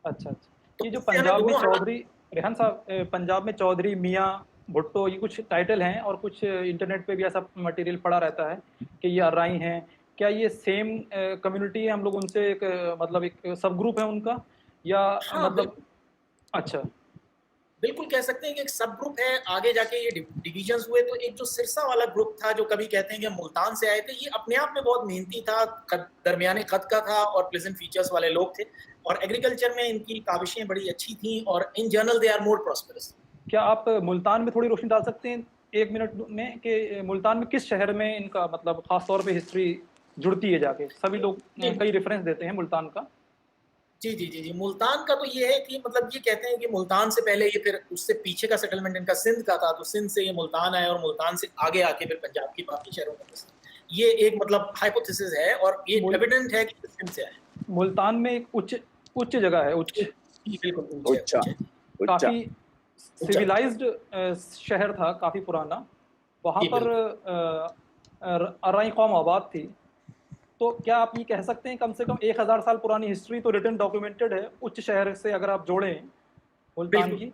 अच्छा अच्छा। तो ये जो इससे हमें पंजाब में दोनों चौधरी, रेहान साहब, पंजाब में चौधरी, मियाँ, भुट्टो, ये कुछ टाइटल हैं और कुछ इंटरनेट पे भी ऐसा मटेरियल पड़ा रहता है कि ये अर्राई हैं। क्या ये सेम कम्युनिटी है, हम लोग उनसे एक मतलब एक सब ग्रुप है उनका, या हाँ, मतलब? अच्छा बिल्कुल कह सकते हैं कि एक सब ग्रुप है। आगे जाके ये डिविजन्स हुए, तो एक जो सिरसा वाला ग्रुप था जो कभी कहते हैं कि मुल्तान से आए थे, ये अपने आप में बहुत मेहनती था, दरमियाने कद का था और प्लेजेंट फीचर्स वाले लोग थे, और एग्रीकल्चर में इनकी काविशें बड़ी अच्छी थी, और in general they are more prosperous. क्या आप मुल्तान में थोड़ी रोशनी डाल सकते हैं 1 मिनट में कि मुल्तान में किस शहर में इनका मतलब खास तौर पे हिस्ट्री जुड़ती है जाके? सभी लोग कई रेफरेंस देते हैं मुल्तान का। जी, मुल्तान का तो ये है कि मतलब ये कहते हैं कि मुल्तान से पहले ये, फिर उससे पीछे का सेटलमेंट इनका सिंध का था, तो सिंध से ये मुल्तान आया और मुल्तान से आगे आके फिर पंजाब की बाकी शहरों में बसे। ये एक मतलब हाइपोथेसिस है और ये एविडेंट है कि सिंध से आया। मुल्तान में एक उच्च जगह है, उच्च, बिल्कुल उच्चा उच्चा काफी सिविलाइज्ड शहर था, काफी पुराना। वहाँ जी, पर अराई कौम आबाद थी। तो क्या आप ये कह सकते हैं कम से कम 1000 साल पुरानी हिस्ट्री तो रिटन डॉक्यूमेंटेड है उच्च शहर से, अगर आप जोड़ें मुल्तान की?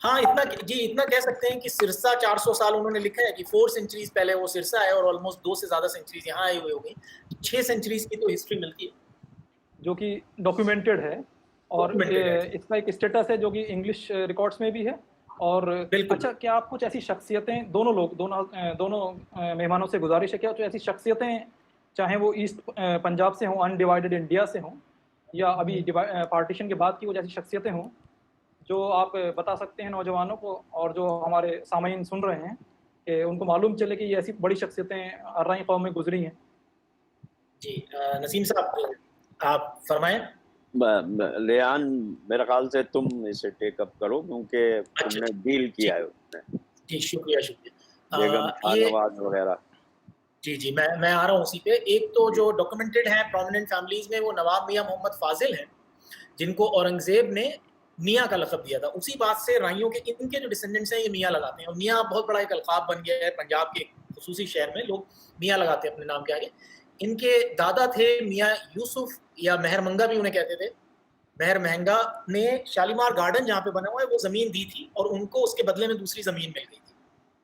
हाँ, इतना कह सकते हैं कि सिरसा 400 साल उन्होंने लिखा है कि 4 सेंचुरीज पहले वो सिरसा है, और ऑलमोस्ट 2 से ज्यादा सेंचुरीज यहाँ आई हुई होगी, 6 सेंचुरीज की तो हिस्ट्री मिलती है जो कि डॉक्यूमेंटेड है, और इसका एक स्टेटस है जो कि इंग्लिश रिकॉर्ड्स में भी है। और अच्छा, क्या आप कुछ ऐसी शख्सियतें, दोनों मेहमानों से गुजारिश है, क्या कुछ ऐसी शख्सियतें, चाहे वो ईस्ट पंजाब से हों, अनडिवाइडेड इंडिया से हों, या अभी पार्टीशन के बाद की कुछ ऐसी शख्सियतें हों जो आप बता सकते हैं नौजवानों को, और जो हमारे सामईन सुन रहे हैं कि उनको मालूम चले कि ये ऐसी बड़ी शख्सियतें अर्राई कौम में गुजरी हैं? जी, नसीम साहब आप फरमाएं। रेहान, मेरे ख्याल से तुम इसे टेकअप करो क्योंकि तुमने डील किया है उसमें। जी, शुक्रिया। बेगम शाहनवाज वगैरह। जी, मैं आ रहा हूँ उसी पे। एक तो जो डॉक्यूमेंटेड है प्रोमिनेंट फैमिलीज में, वो नवाब मियाँ मोहम्मद फाजिल हैं, जिनको औरंगजेब ने मियाँ का लक़ब दिया था। उसी बात से राइयों के इनके जो डिसेंडेंट्स हैं ये मियाँ लगाते हैं, और मियाँ बहुत बड़ा एक अलक़ाब बन गया है पंजाब के खुसूसी शहर में, लोग मियाँ लगाते हैं अपने नाम के आगे। इनके दादा थे मियाँ यूसुफ, या मेहर मंगा भी उन्हें कहते थे। मेहर महंगा ने शालीमार गार्डन जहाँ पे बना हुआ है वो ज़मीन दी थी, और उनको उसके बदले में दूसरी ज़मीन मिल गई थी,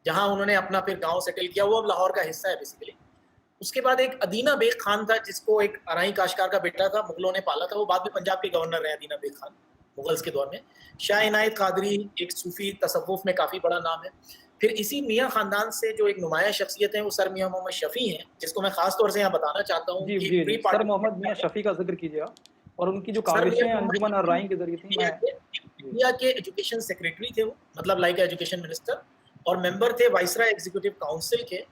जहाँ उन्होंने अपना फिर गाँव सेटल किया। वो अब लाहौर का हिस्सा है बेसिकली। उसके बाद एक अदीना बेग खान था, जिसको एक अराई काश्तकार का बेटा था, मुगलों ने पाला था। वो बाद में पंजाब के गवर्नर रहे अदीना बेग खान, मुगल्स के दौर में। शाह इनायत कादरी एक सूफी तसव्वुफ में काफ़ी बड़ा नाम है। फिर इसी मियाँ ख़ानदान से जो एक नुमाया शख्सियत है वो सर मियाँ मोहम्मद शफ़ी हैं, जिसको मैं ख़ास तौर से यहाँ बताना चाहता हूँ जी कि जी जी, सर प्री मोहम्मद मियाँ शफ़ी का जिक्र कीजिए आप, और उनकी जो काविशें अंजुमन अर्राई के जरिए थी। इंडिया के एजुकेशन सेक्रेटरी थे वो, मतलब लाइक एजुकेशन मिनिस्टर, और मेंबर थे वाइसराय एग्जीक्यूटिव काउंसिल के,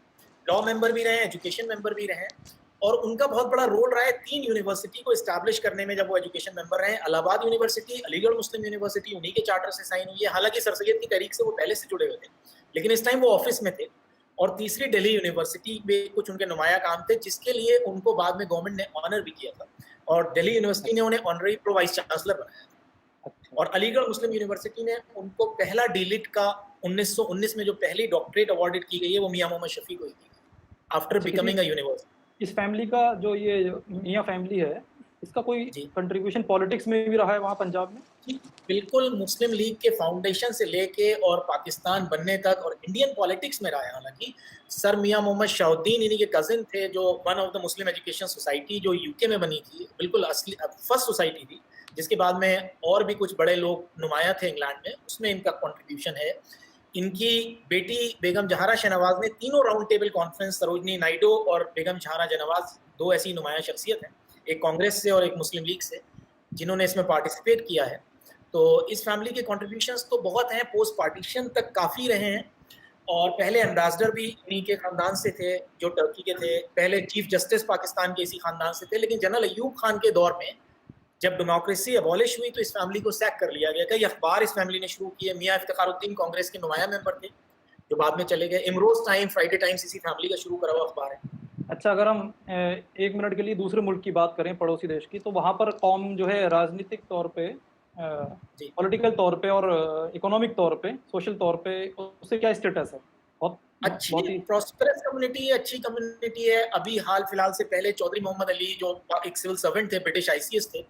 लॉ मेंबर भी रहे, एजुकेशन मेंबर भी रहे, और उनका बहुत बड़ा रोल रहा है 3 यूनिवर्सिटी को इस्टेब्लिश करने में जब वो एजुकेशन मेंबर रहे। इलाहाबाद यूनिवर्सिटी, अलीगढ़ मुस्लिम यूनिवर्सिटी उन्हीं के चार्टर से साइन हुई है। हालांकि सर सैयद की तहरीक से वो पहले से जुड़े हुए थे, लेकिन इस टाइम वो ऑफिस में थे। और तीसरी दिल्ली यूनिवर्सिटी में कुछ उनके नुमाया काम थे, जिसके लिए उनको बाद में गवर्नमेंट ने ऑनर भी किया था, और दिल्ली यूनिवर्सिटी ने उन्हें ऑनररी प्रो वाइस चांसलर बनाया। और अलीगढ़ मुस्लिम यूनिवर्सिटी ने उनको पहला डीलिट का 1919 में जो पहली डॉक्टरेट अवार्डेड की गई है वो मियाँ मोहम्मद शफ़ी को ही की आफ्टर बिकमिंग अ यूनिवर्सिटी। इस फैमिली का जो ये मियाँ फैमिली है, इसका कोई कंट्रीब्यूशन पॉलिटिक्स में भी रहा है वहाँ पंजाब में? बिल्कुल, मुस्लिम लीग के फाउंडेशन से लेके और पाकिस्तान बनने तक, और इंडियन पॉलिटिक्स में रहा है। हालांकि सर मियाँ मोहम्मद शाहुद्दीन इन्हीं के कजिन थे, जो one of the Muslim education society जो यूके में बनी थी, बिल्कुल असली फर्स्ट सोसाइटी थी, जिसके बाद में और भी कुछ बड़े लोग नुमाया थे इंग्लैंड में, उसमें इनका कॉन्ट्रीब्यूशन है। इनकी बेटी बेगम जहारा शहनवाज ने तीनों round table conference, Sarojini Naidu और बेगम जहारा शहनवाज, 2 ऐसी नुमाया शख्सियत हैं, एक कांग्रेस से और एक मुस्लिम लीग से, जिन्होंने इसमें पार्टिसिपेट किया है। तो इस फैमिली के कॉन्ट्रीब्यूशंस तो बहुत हैं, पोस्ट पार्टीशन तक काफ़ी रहे हैं। और पहले एम्बेसडर भी इन्हीं के ख़ानदान से थे, जो टर्की के थे। पहले चीफ जस्टिस पाकिस्तान के इसी ख़ानदान से थे, लेकिन जनरल अयूब खान के दौर में जब डेमोक्रेसी अबॉलिश हुई तो इस फैमिली को सैक कर लिया गया। कई अखबार इस फैमिली ने शुरू किए। मियां इफ्तिखारुद्दीन कांग्रेस के नुमाया मेंबर थे जो बाद में चले गए। इमरोज टाइम, फ्राइडे टाइम्स इसी फैमिली का शुरू करा हुआ अखबार है। अच्छा, अगर हम 1 मिनट के लिए दूसरे मुल्क की बात करें, पड़ोसी देश की, तो वहाँ पर कौम जो है राजनीतिक तौर पे, जी। पॉलिटिकल तौर पे और इकोनॉमिक तौर पे, सोशल तौर पे उससे क्या स्टेटस है? बहुत बहुत अच्छी ही प्रॉस्पेरस कम्युनिटी है, अच्छी कम्युनिटी है। अभी हाल फिलहाल से पहले चौधरी मोहम्मद अली जो एक सिविल सर्वेंट थे, ब्रिटिश आईसीएस थे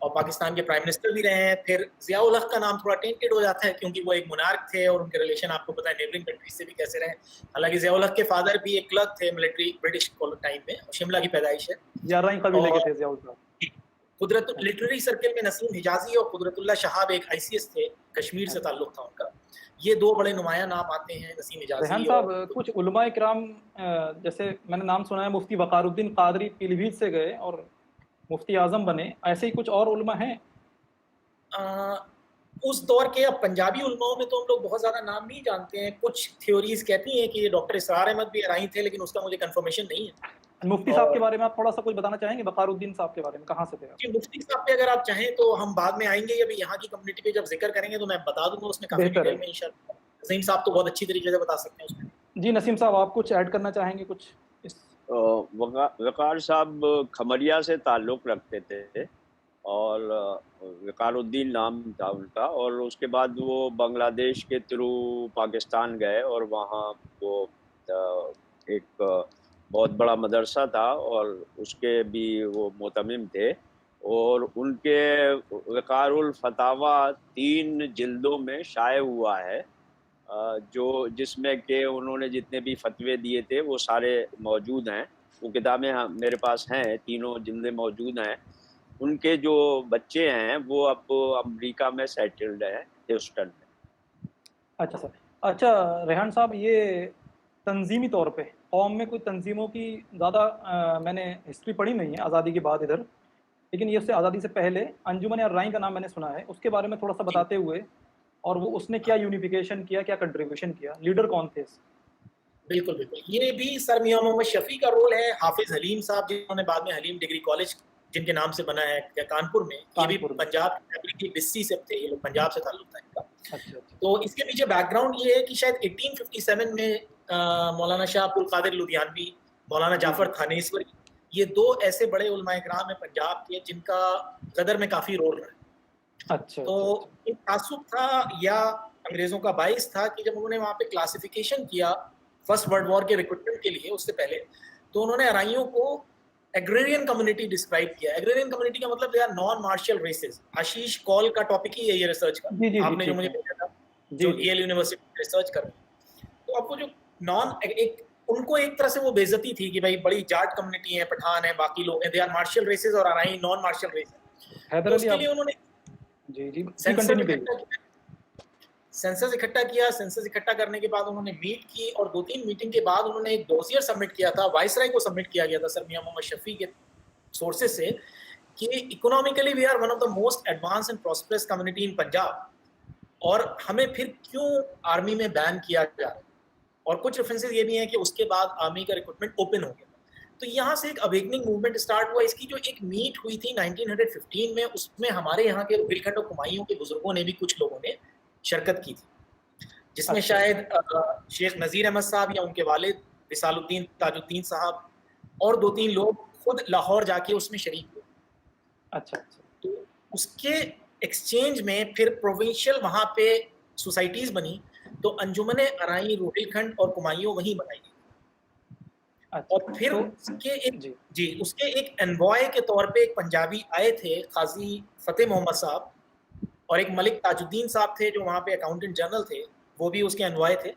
और पाकिस्तान के प्राइम मिनिस्टर भी रहे हैं। फिर ज़ियाउल हक का नाम थोड़ा टेंटेड हो जाता है क्योंकि वो एक मोनार्क थे और उनके रिलेशन आपको पता है नेबरिंग कंट्रीज से भी कैसे रहे। हालांकि ज़ियाउल हक के फादर भी एक क्लर्क थे मिलिट्री ब्रिटिश टाइम में, शिमला की पैदाइश है। याराई कबीले के थे ज़ियाउल साहब। कुदरत लिटरेरी सर्कल में नसीम हिजाजी और कुदरतुल्लाह शहाब एक आईसीएस थे, कश्मीर से ताल्लुक था उनका। ये दो बड़े नुमाया नाम आते हैं, नसीम रेहान हिजाजी साहब, और कुछ उलमा इकराम, जैसे मैंने नाम सुना है मुफ्ती वक़ारुद्दीन क़ादरी पीलीभीत से गए और मुफ्ती आज़म बने, ऐसे ही कुछ और उलमा हैं? उस दौर के अब पंजाबी उलमाओं में तो हम लोग बहुत ज़्यादा नाम नहीं जानते हैं। कुछ थ्योरीज कहती हैं कि ये डॉक्टर इसरार अहमद भी अराई थे, लेकिन उसका मुझे कंफर्मेशन नहीं है। मुफ्ती साहब के और बारे में आप थोड़ा-सा कुछ बताना चाहेंगे? वक़ारुद्दीन साहब के बारे में, कहाँ से थे आप? जी, मुफ्ती साहब पे अगर आप चाहें तो हम बाद में आएँगे। अभी यहाँ की कम्युनिटी पे जब ज़िक्र करेंगे तो मैं बता दूँगा उसमें काफ़ी बेहतर डिटेल है। में इंशाअल्लाह। नसीम साहब तो बहुत अच्छी तरीके से बता सकते हैं उसमें। जी, नसीम साहब, आप कुछ ऐड करना चाहेंगे कुछ इस? वक़ार साहब खमरिया से ताल्लुक़ रखते थे और वक़ारुद्दीन नाम था उनका, और उसके बाद वो बांग्लादेश के थ्रू पाकिस्तान गए और वहाँ वो एक बहुत बड़ा मदरसा था और उसके भी वो मोतमिम थे, और उनके वक़ारुल फतावा 3 जिल्दों में शाये हुआ है, जो जिसमें कि उन्होंने जितने भी फतवे दिए थे वो सारे मौजूद हैं। वो किताबें मेरे पास हैं, तीनों जिल्दें मौजूद हैं। उनके जो बच्चे हैं वो अब अमेरिका में सेटल्ड हैं, ह्यूस्टन में। अच्छा सर। अच्छा रेहान साहब, ये तंज़ीमी तौर पे कौम में कोई तंज़ीमों की ज़्यादा मैंने हिस्ट्री पढ़ी नहीं है आज़ादी के बाद इधर, लेकिन ये उससे आज़ादी से पहले अंजुमन अर्राई का नाम मैंने सुना है। उसके बारे में थोड़ा-सा बताते हुए, और वो उसने क्या यूनिफ़िकेशन किया, क्या कंट्रीब्यूशन किया, लीडर कौन थे इसके? बिल्कुल, बिल्कुल। ये भी सर मियां मोहम्मद शफ़ी का रोल है। हाफ़िज़ हलीम साहब जिन्होंने बाद में हलीम डिग्री कॉलेज जिनके नाम से बना है कानपुर में, ये भी कानपुर में। पंजाब की बिस्सी से थे, ये लोग पंजाब से ताल्लुक था इनका। अच्छा, अच्छा। तो इसके पीछे बैकग्राउंड ये है कि शायद 1857 में मौलाना शाह अब्दुल कादिर लुधियानवी, मौलाना जाफ़र थानेसवरी, ये 2 ऐसे बड़े उलमा इकराम हैं पंजाब के जिनका गदर में काफ़ी रोल रहा है। अच्छा, तो अच्छा। एक तासुब था या अंग्रेज़ों का बाइस था कि जब उन्होंने वहाँ पे क्लासिफिकेशन किया फर्स्ट वर्ल्ड वॉर के रिक्रूटमेंट के लिए, उससे पहले, तो उन्होंने अराइयों को एग्रेरियन कम्युनिटी डिस्क्राइब किया। एग्रेरियन कम्युनिटी का मतलब they are non martial races. Ashish Kaul का टॉपिक ही है ये रिसर्च का। जी, जी, जी, आपने जो ठीक मुझे है। भेजा था, जी, जो जी। येल यूनिवर्सिटी में रिसर्च कर रहे हैं। तो अब वो जो एक उनको एक तरह से वो बेइज्जती थी कि भाई बड़ी जाट कम्युनिटी है, पठान है, बाकी लोग हैं, दे आर मार्शियल रेसेस और अराई नॉन मार्शियल रेस है। हैदर तो अली, उसके आप? लिए उन्होंने जी, जी। जी, सेंसस कंटिन्यू इकट्ठा करिए। किया। सेंसस इकट्ठा करने के बाद उन्होंने मीट की और 2-3 मीटिंग के बाद उन्होंने एक डोसियर सबमिट किया था, वाइसराय को सबमिट किया गया था सर मियां मोहम्मद शफ़ी के सोर्सेस से, कि economically we are one of the most advance and prosperous community in Punjab, और हमें फिर क्यों आर्मी में बैन किया जा रहा है। और कुछ रेफरेंसेस ये भी हैं कि उसके बाद आर्मी का रिक्रूटमेंट ओपन हो गया। तो यहाँ से एक अवेकनिंग मूवमेंट स्टार्ट हुआ। इसकी जो एक मीट हुई थी 1915 में, उसमें हमारे यहाँ के रोहिलखंड और कुमायूं के बुजुर्गों ने भी कुछ लोगों ने शिरकत की थी, जिसमें अच्छा। शायद शेख नज़ीर अहमद साहब या उनके वालिद विसालुद्दीन ताजुद्दीन साहब और 2-3 लोग खुद लाहौर जाके उसमें शरीक हुए। अच्छा, अच्छा। तो उसके एक्सचेंज में फिर प्रोविंशियल वहाँ पे सोसाइटीज़ बनी, तो अंजुमन अराई रोहिलखंड और कुमायूं वहीं बनाई गई। अच्छा, और फिर तो उसके एक एनवॉय के तौर पे एक पंजाबी आए थे, काजी फतेह मोहम्मद साहब, और एक मलिक ताजुद्दीन साहब थे जो वहाँ पे अकाउंटेंट जनरल थे, वो भी उसके एनवॉय थे।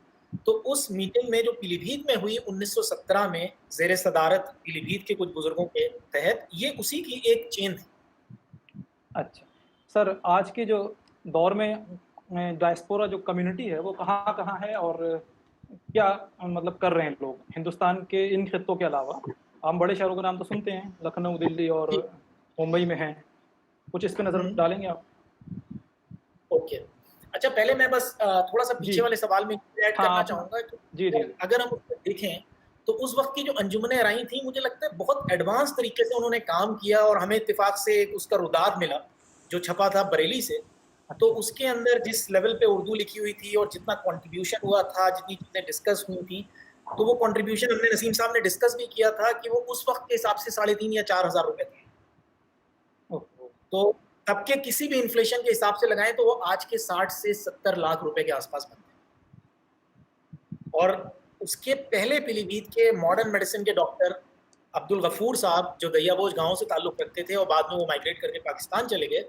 तो उस मीटिंग में जो पीलीभीत में हुई 1917 में ज़ेरे सदारत पीलीभीत के कुछ बुजुर्गों के तहत, ये उसी की एक चेन थी। अच्छा। सर, आज के जो दौर में डायस्पोरा जो कम्युनिटी है वो कहाँ-कहाँ है और क्या मतलब कर रहे हैं लोग हिंदुस्तान के इन खित्तों के अलावा? हम बड़े शहरों का नाम तो सुनते हैं, लखनऊ, दिल्ली और मुंबई में हैं। कुछ इस पे नज़र डालेंगे आप? ओके। अच्छा, पहले मैं बस थोड़ा-सा पीछे वाले सवाल में ऐड करना चाहूँगा कि जी, जी। अगर हम उसको देखें तो उस वक्त की जो अंजुमन राई थी, मुझे लगता है बहुत एडवांस तरीके से उन्होंने काम किया, और हमें इत्तेफाक से एक उसका रुदाद मिला जो छपा था बरेली से। तो उसके अंदर जिस लेवल पे उर्दू लिखी हुई थी और जितना कंट्रीब्यूशन हुआ था, जितनी चीजें डिस्कस हुई थी, तो वो कंट्रीब्यूशन हमने नसीम साहब ने डिस्कस भी किया था कि वो उस वक्त के हिसाब से 3,500 या 4,000 रुपए थे। तो तब के किसी भी इन्फ्लेशन के हिसाब से लगाएं तो वो आज के 60 से 70 लाख रुपए के आसपास बनते। और उसके पहले पीलीभीत के मॉडर्न मेडिसिन के डॉक्टर अब्दुल गफूर साहब, जो दरियाबोझ गांव से ताल्लुक रखते थे और बाद में वो माइग्रेट करके पाकिस्तान चले गए,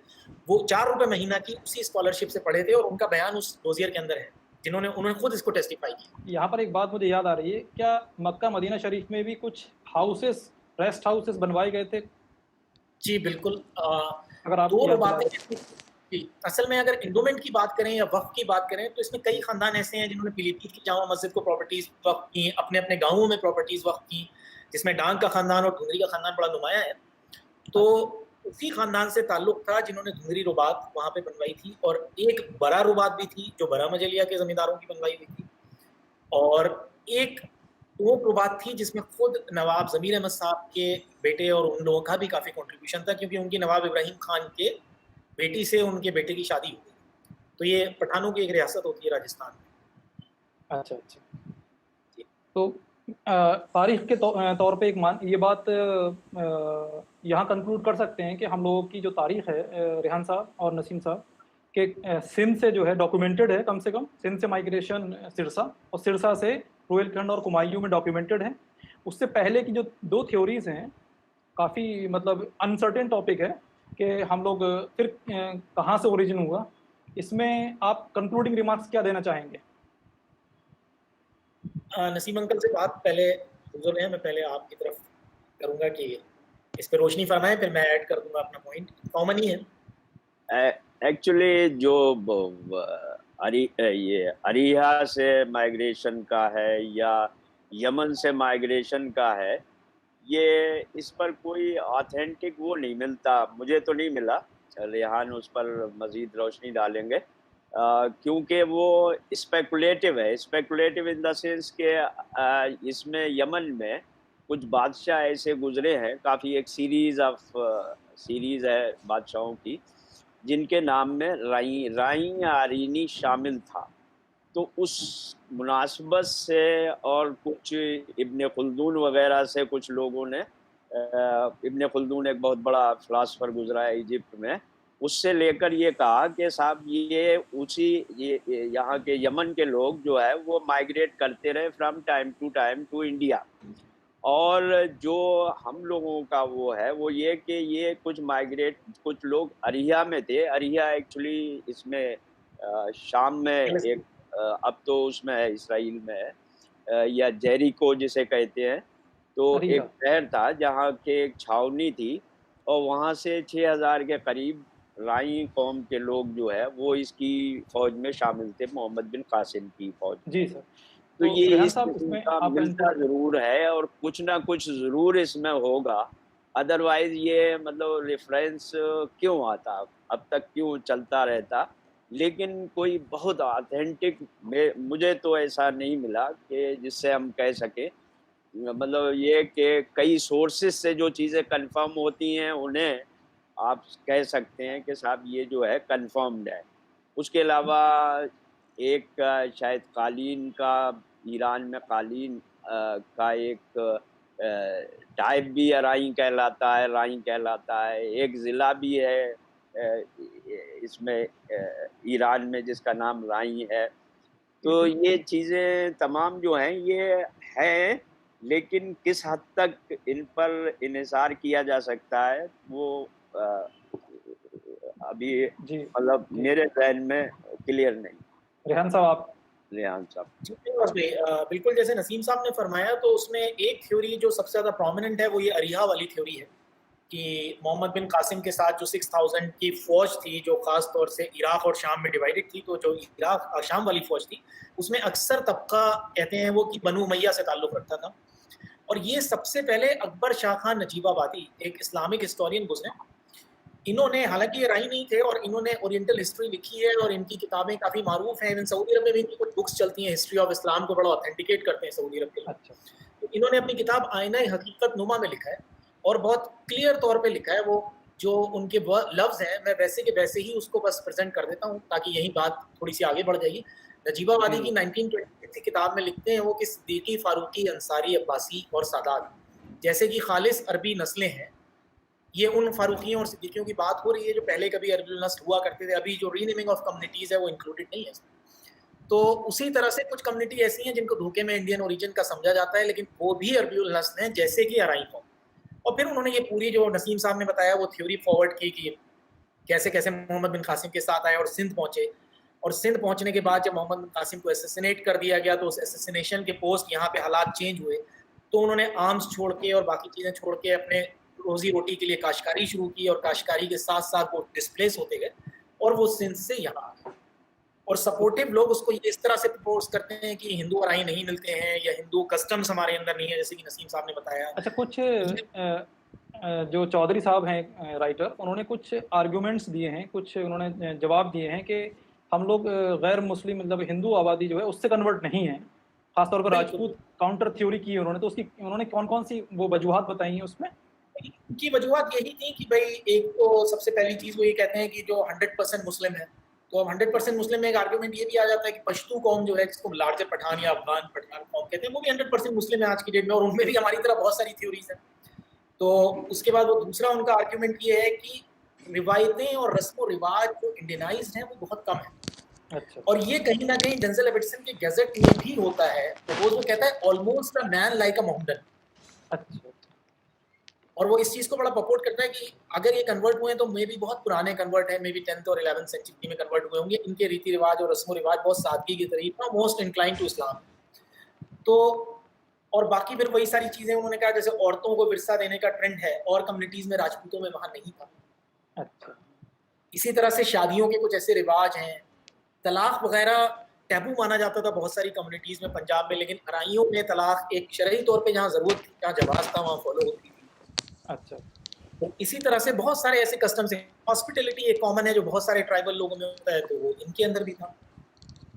वो 4 रुपए महीना की उसी स्कॉलरशिप से पढ़े थे, और उनका बयान उस डोजियर के अंदर है, उन्होंने खुद इसको टेस्टिफाई किया। यहाँ पर एक बात मुझे याद आ रही है, क्या मक्का मदीना शरीफ में भी कुछ हाउसेस, रेस्ट हाउसेस बनवाए गए थे? जी बिल्कुल। अगर आप दो बातें जी, असल में अगर इंडोमेंट की बात करें या वक्फ की बात करें, तो इसमें कई खानदान ऐसे हैं जिन्होंने पीलीभीत की जामा मस्जिद को प्रॉपर्टीज वक्फ की, अपने अपने गाँवों में प्रॉपर्टीज वक्फ की, जिसमें डांग का खानदान और धुंधरी का खानदान बड़ा नुमाया है। तो उसी खानदान से ताल्लुक था जिन्होंने धुंधरी रुबात वहाँ पे बनवाई थी, और एक बरा रुबात भी थी जो बरा मजलिया के जमींदारों की बनवाई हुई थी, और एक टोक रुबात थी जिसमें खुद नवाब ज़मीर अहमद साहब के बेटे और उन लोगों का भी काफ़ी कंट्रीब्यूशन था, क्योंकि उनकी नवाब इब्राहिम खान के बेटी से उनके बेटे की शादी हुई। तो ये पठानों की एक रियासत होती है राजस्थान में। अच्छा अच्छा। तो तारीख के तौर पे ये बात यहाँ कंक्लूड कर सकते हैं कि हम लोगों की जो तारीख है, रेहान साहब और नसीम साहब, के सिंध से जो है डॉक्यूमेंटेड है, कम से कम सिंध से माइग्रेशन सिरसा, और सिरसा से रोहिलखंड और कुमायूं में डॉक्यूमेंटेड है। उससे पहले की जो 2 थ्योरीज हैं, काफ़ी मतलब अनसर्टेन टॉपिक है कि हम लोग फिर कहाँ से ओरिजिन हुआ। इसमें आप कंक्लूडिंग रिमार्क्स क्या देना चाहेंगे? नसीम अंकल से बात पहले गुजर रहे हैं, मैं पहले आपकी तरफ करूंगा कि इस पे रोशनी फरमाएं, फिर मैं ऐड कर दूंगा अपना पॉइंट। कॉमन ही है एक्चुअली जो ये अरिहा से माइग्रेशन का है या यमन से माइग्रेशन का है, ये इस पर कोई ऑथेंटिक वो नहीं मिलता, मुझे तो नहीं मिला। रेहान उस पर मज़ीद रोशनी डालेंगे, क्योंकि वो स्पेकुलेटिव है। स्पेकुलेटिव इन द सेंस के इसमें यमन में कुछ बादशाह ऐसे गुजरे हैं, काफ़ी एक सीरीज़ है बादशाहों की, जिनके नाम में राई आरीनी शामिल था। तो उस मुनासबत से और कुछ इब्न खुल्दून वगैरह से कुछ लोगों ने, इब्न खुल्दून एक बहुत बड़ा फ़िलासफ़र गुजरा है इजिप्ट में, उससे लेकर ये कहा कि साहब ये यहाँ के यमन के लोग जो है वो माइग्रेट करते रहे फ्रॉम टाइम टू इंडिया। और जो हम लोगों का वो है वो ये कि ये कुछ लोग अरिहा में थे। अरिहा एक्चुअली इसमें शाम में एक, अब तो उसमें है, इसराइल में है, या जेरिको जिसे कहते हैं। तो एक शहर था जहाँ के एक छावनी थी, और वहाँ से 6,000 के करीब राई कौम के लोग जो है वो इसकी फौज में शामिल थे, मोहम्मद बिन कासिम की फौज। जी सर। तो ये इसमें मिलता जरूर है और कुछ ना कुछ जरूर इसमें होगा, अदरवाइज ये मतलब रेफरेंस क्यों आता, अब तक क्यों चलता रहता। लेकिन कोई बहुत ऑथेंटिक मुझे तो ऐसा नहीं मिला कि जिससे हम कह सके, मतलब ये कि कई सोर्सेस से जो चीज़ें कंफर्म होती हैं उन्हें आप कह सकते हैं कि साहब ये जो है कंफर्म्ड है। उसके अलावा एक शायद कालीन का, ईरान में कालीन का एक टाइप भी राई कहलाता है। एक ज़िला भी है इसमें ईरान में जिसका नाम राई है। तो ये चीज़ें तमाम जो हैं ये हैं, लेकिन किस हद तक इन पर इन्हिसार किया जा सकता है वो अभी मतलब मेरे ज़हन में क्लियर नहीं। रेहान साहब बिल्कुल जैसे नसीम साहब ने फरमाया, तो उसमें एक थ्योरी जो सबसे ज़्यादा प्रोमिनेंट है वो ये अरिहा वाली थ्योरी है कि मोहम्मद बिन कासिम के साथ जो 6,000 की फ़ौज थी जो ख़ास तौर से इराक़ और शाम में डिवाइडेड थी, तो जो इराक़ और शाम वाली फ़ौज थी उसमें अक्सर तबका कहते हैं वो कि बनु उमैया से ताल्लुक़ रखता था। और ये सबसे पहले अकबर शाह खान नजीबाबादी, एक इस्लामिक हिस्टोरियन गुजरे, इन्होंने, हालांकि ये राही नहीं थे, और इन्होंने ओरिएंटल हिस्ट्री लिखी है और इनकी किताबें काफ़ी मारूफ हैं। इवन सऊदी अरब में भी इनकी कुछ बुक्स चलती हैं, हिस्ट्री ऑफ इस्लाम को बड़ा ऑथेंटिकेट करते हैं सऊदी अरब के लोग। अच्छा तो इन्होंने अपनी किताब आईना हकीकत नुमा में लिखा है, और बहुत क्लियर तौर पे लिखा है। वो जो उनके लफ्ज़ हैं, मैं वैसे के वैसे ही उसको बस प्रेजेंट कर देता हूँ ताकि यही बात थोड़ी सी आगे बढ़ जाएगी। नजीबाबादी की 1926 की किताब में लिखते हैं वो कि सिद्दीकी, फारूकी, अंसारी, अब्बासी और सादात जैसे कि खालिस अरबी नस्लें हैं। ये उन फारूकियों और सिद्दीकियों की बात हो रही है जो पहले कभी अरबी नस्ल हुआ करते थे। अभी जो रीनेमिंग ऑफ कम्युनिटीज़ है वो इंक्लूडेड नहीं है इसमें। तो उसी तरह से कुछ कम्युनिटी ऐसी हैं जिनको धोखे में इंडियन ओरिजिन का समझा जाता है, लेकिन वो भी अरबी नस्ल हैं, जैसे कि अराई कौम। और फिर उन्होंने ये पूरी जो नसीम साहब ने बताया वो थ्योरी फॉरवर्ड की कि कैसे कैसे मोहम्मद बिन कासिम के साथ आए और सिंध पहुंचे, और सिंध पहुंचने के बाद जब मोहम्मद बिन कासिम को एसेसिनेट कर दिया गया तो उस एसेसिनेशन के पोस्ट यहाँ पे हालात चेंज हुए, तो उन्होंने आर्म्स छोड़ के और बाकी चीज़ें छोड़ के अपने रोजी रोटी के लिए काश्तकारी शुरू की, और काश्तकारी के साथ साथ वो डिस्प्लेस होते गए और वो सिंध से यहाँ आ गए। और सपोर्टिव लोग उसको इस तरह से प्रपोज करते हैं कि हिंदू और राही नहीं मिलते हैं, या हिंदू कस्टम्स हमारे अंदर नहीं है, जैसे कि नसीम साहब ने बताया। अच्छा, कुछ जो चौधरी साहब हैं राइटर, उन्होंने कुछ आर्ग्यूमेंट्स दिए हैं, कुछ उन्होंने जवाब दिए हैं कि हम लोग गैर मुस्लिम मतलब हिंदू आबादी जो है उससे कन्वर्ट नहीं है, खासतौर पर राजपूत काउंटर थ्योरी की है उन्होंने। तो उसकी उन्होंने कौन कौन सी वो वजूहात बताई हैं उसमें? उनकी वजूहत यही थी कि भाई एक तो सबसे पहली चीज़ वो ये कहते हैं कि जो 100% मुस्लिम है, तो अब 100% मुस्लिम में एक आर्गुमेंट ये भी आ जाता है कि पश्तू कौम जो है, जिसको लार्जर पठान या अफगान पठान कौम कहते हैं, वो भी 100% मुस्लिम है आज की डेट में, और उनमें भी हमारी तरह बहुत सारी थ्योरीज हैं। तो उसके बाद वो दूसरा उनका आर्गुमेंट ये है कि रिवायतें और रस्म रिवाज जो इंडियनाइज्ड हैं वो बहुत कम है। अच्छा और ये कहीं ना कहीं डेंजल एविडसन के गैजेट में भी होता है। तो वो कहता है almost a man like a Mohammedan. अच्छा और वो इस चीज़ को बड़ा सपोर्ट करता है कि अगर ये कन्वर्ट हुए हैं तो मे भी बहुत पुराने कन्वर्ट हैं, मे भी 10th और 11th सेंचुरी में कन्वर्ट हुए होंगे। इनके रीति रिवाज और रस्म रिवाज बहुत सादगी के तरीके, मोस्ट इंक्लाइन टू इस्लाम। तो और बाकी फिर वही सारी चीज़ें उन्होंने कहा, जैसे औरतों को विरसा देने का ट्रेंड है और कम्युनिटीज़ में, राजपूतों में वहाँ नहीं था। अच्छा इसी तरह से शादियों के कुछ ऐसे रिवाज हैं, तलाक वगैरह टैबू माना जाता था बहुत सारी कम्युनिटीज़ में पंजाब में, लेकिन अराइयों में तलाक एक शरई तौर पे जहाँ ज़रूरत थी, जहाँ जवाज़ था, वहाँ फॉलो होती थी। अच्छा तो इसी तरह से बहुत सारे ऐसे कस्टम्स हैं। हॉस्पिटलिटी एक कॉमन है जो बहुत सारे ट्राइबल लोगों में होता है, तो वो इनके अंदर भी था।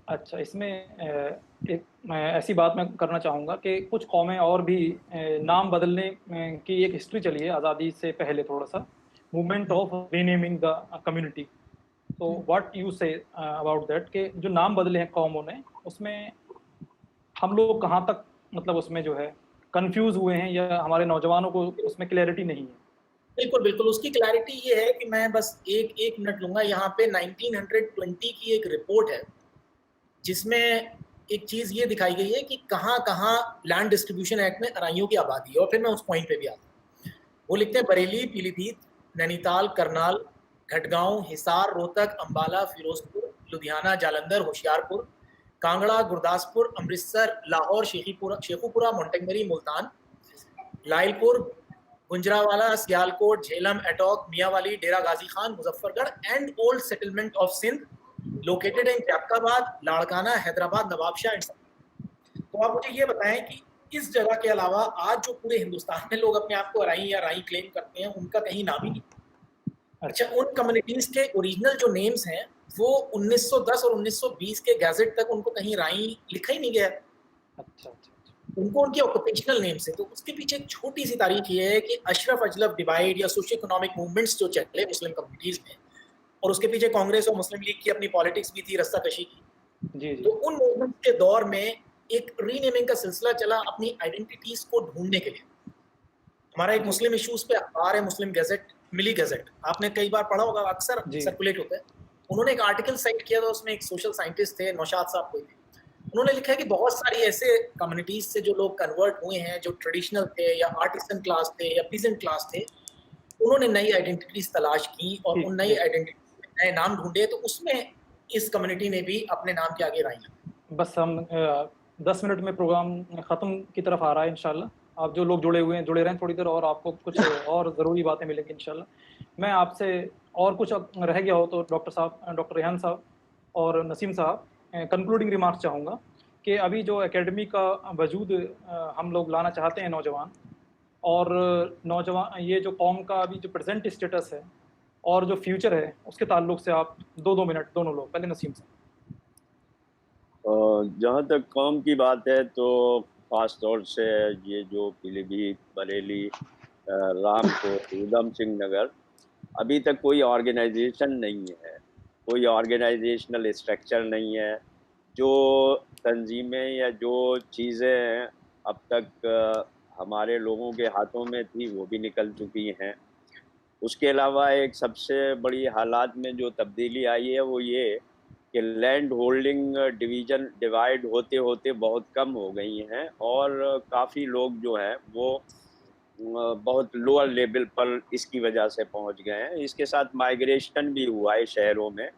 अच्छा, इसमें एक मैं ऐसी बात मैं करना चाहूँगा कि कुछ कौमें और भी नाम बदलने की एक हिस्ट्री चली है आज़ादी से पहले, थोड़ा सा movement of renaming the community. तो what you say about that कि जो नाम बदले हैं कौमों ने, उसमें हम लोग कहाँ तक मतलब उसमें जो है कंफ्यूज हुए हैं, या हमारे नौजवानों को उसमें क्लैरिटी नहीं है? बिल्कुल बिल्कुल, उसकी क्लैरिटी ये है कि मैं बस एक मिनट लूंगा। यहाँ पे 1920 की एक रिपोर्ट है जिसमें एक चीज़ ये दिखाई गई है कि कहाँ कहाँ लैंड डिस्ट्रीब्यूशन एक्ट में अराइयों की आबादी है। और फिर मैं उस पॉइंट पे भी आता हूँ। वो लिखते हैं बरेली, पीलीभीत, नैनीताल, करनाल, घटगांव, हिसार, रोहतक, अंबाला, फिरोजपुर, लुधियाना, जालंधर, होशियारपुर, कांगड़ा, गुरदासपुर, अमृतसर, लाहौर, शेखुपुरा, मोंटेगमरी, मुल्तान, लाइलपुर, गुंजरावाला, Sialkot, Jhelum, Attock, Mianwali, Dera Ghazi Khan, Muzaffargarh and old settlement of Sindh located in Jacobabad, Larkana, Hyderabad, Nawabshah and. तो आप मुझे ये बताएं कि इस जगह के अलावा आज जो पूरे हिंदुस्तान में लोग अपने आप को अराई या राई क्लेम करते हैं, उनका कहीं नाम ही नहीं। अच्छा, उन कम्युनिटीज के ओरिजिनल जो नेम्स हैं वो 1910 और 1920 के गैजेट तक उनको कहीं राई लिखा ही नहीं गया। अच्छा अच्छा उनको उनके ऑक्यूपेशनल नेम से। तो उसके पीछे एक छोटी सी तारीख ये है कि अशरफ अजलफ डिवाइड या सोशियो इकोनॉमिक मूवमेंट्स जो चले मुस्लिम कम्युनिटीज में, और उसके पीछे कांग्रेस और मुस्लिम लीग की अपनी पॉलिटिक्स भी थी, रस्साकशी की। जी जी तो उन मूवमेंट के दौर में एक रीनेमिंग का सिलसिला चला अपनी आइडेंटिटीज को ढूंढने के लिए। हमारा एक मुस्लिम इश्यूज पे अखबार है मुस्लिम गैजेट, मिली गैजेट, आपने कई बार पढ़ा होगा, अक्सर जी। सर्कुलेट होता है। उन्होंने एक आर्टिकल साइट किया था, उसमें एक सोशल साइंटिस्ट थे, नौशाद साहब कोई थे। उन्होंने लिखा है कि बहुत सारी ऐसे कम्युनिटीज से जो लोग कन्वर्ट हुए हैं, जो ट्रेडिशनल थे या आर्टिसन क्लास थे या पीजेंट क्लास थे, उन्होंने नई आइडेंटिटीज तलाश की और उन नई आइडेंटिटी नए नाम ढूंढे। तो उसमें इस कम्युनिटी ने भी अपने नाम के आगे राई। बस हम 10 मिनट में प्रोग्राम ख़त्म की तरफ आ रहा है इंशाल्लाह। आप जो लोग जुड़े हुए हैं जुड़े रहें थोड़ी देर और, आपको कुछ और ज़रूरी बातें मिलेंगी इंशाल्लाह। मैं आपसे और कुछ रह गया हो तो डॉक्टर साहब, डॉक्टर रेहान साहब और नसीम साहब, कंक्लूडिंग रिमार्क्स चाहूँगा कि अभी जो एकेडमी का वजूद हम लोग लाना चाहते हैं नौजवान, और नौजवान ये जो कौम का अभी जो प्रेजेंट स्टेटस है और जो फ्यूचर है उसके ताल्लुक से आप 2-2 मिनट दोनों लोग, पहले नसीम साहब। जहाँ तक कौम की बात है तो ख़ास तौर से ये जो पीलीभीत, बरेली, रामपुर, उधम सिंह नगर, अभी तक कोई ऑर्गेनाइजेशन नहीं है, कोई ऑर्गेनाइजेशनल स्ट्रक्चर नहीं है। जो तंजीमें या जो चीज़ें हैं अब तक हमारे लोगों के हाथों में थी वो भी निकल चुकी हैं। उसके अलावा एक सबसे बड़ी हालात में जो तब्दीली आई है वो ये कि लैंड होल्डिंग डिवीज़न डिवाइड होते होते बहुत कम हो गई हैं और काफ़ी लोग जो हैं वो बहुत लोअर लेवल पर इसकी वजह से पहुंच गए हैं। इसके साथ माइग्रेशन भी हुआ है शहरों में,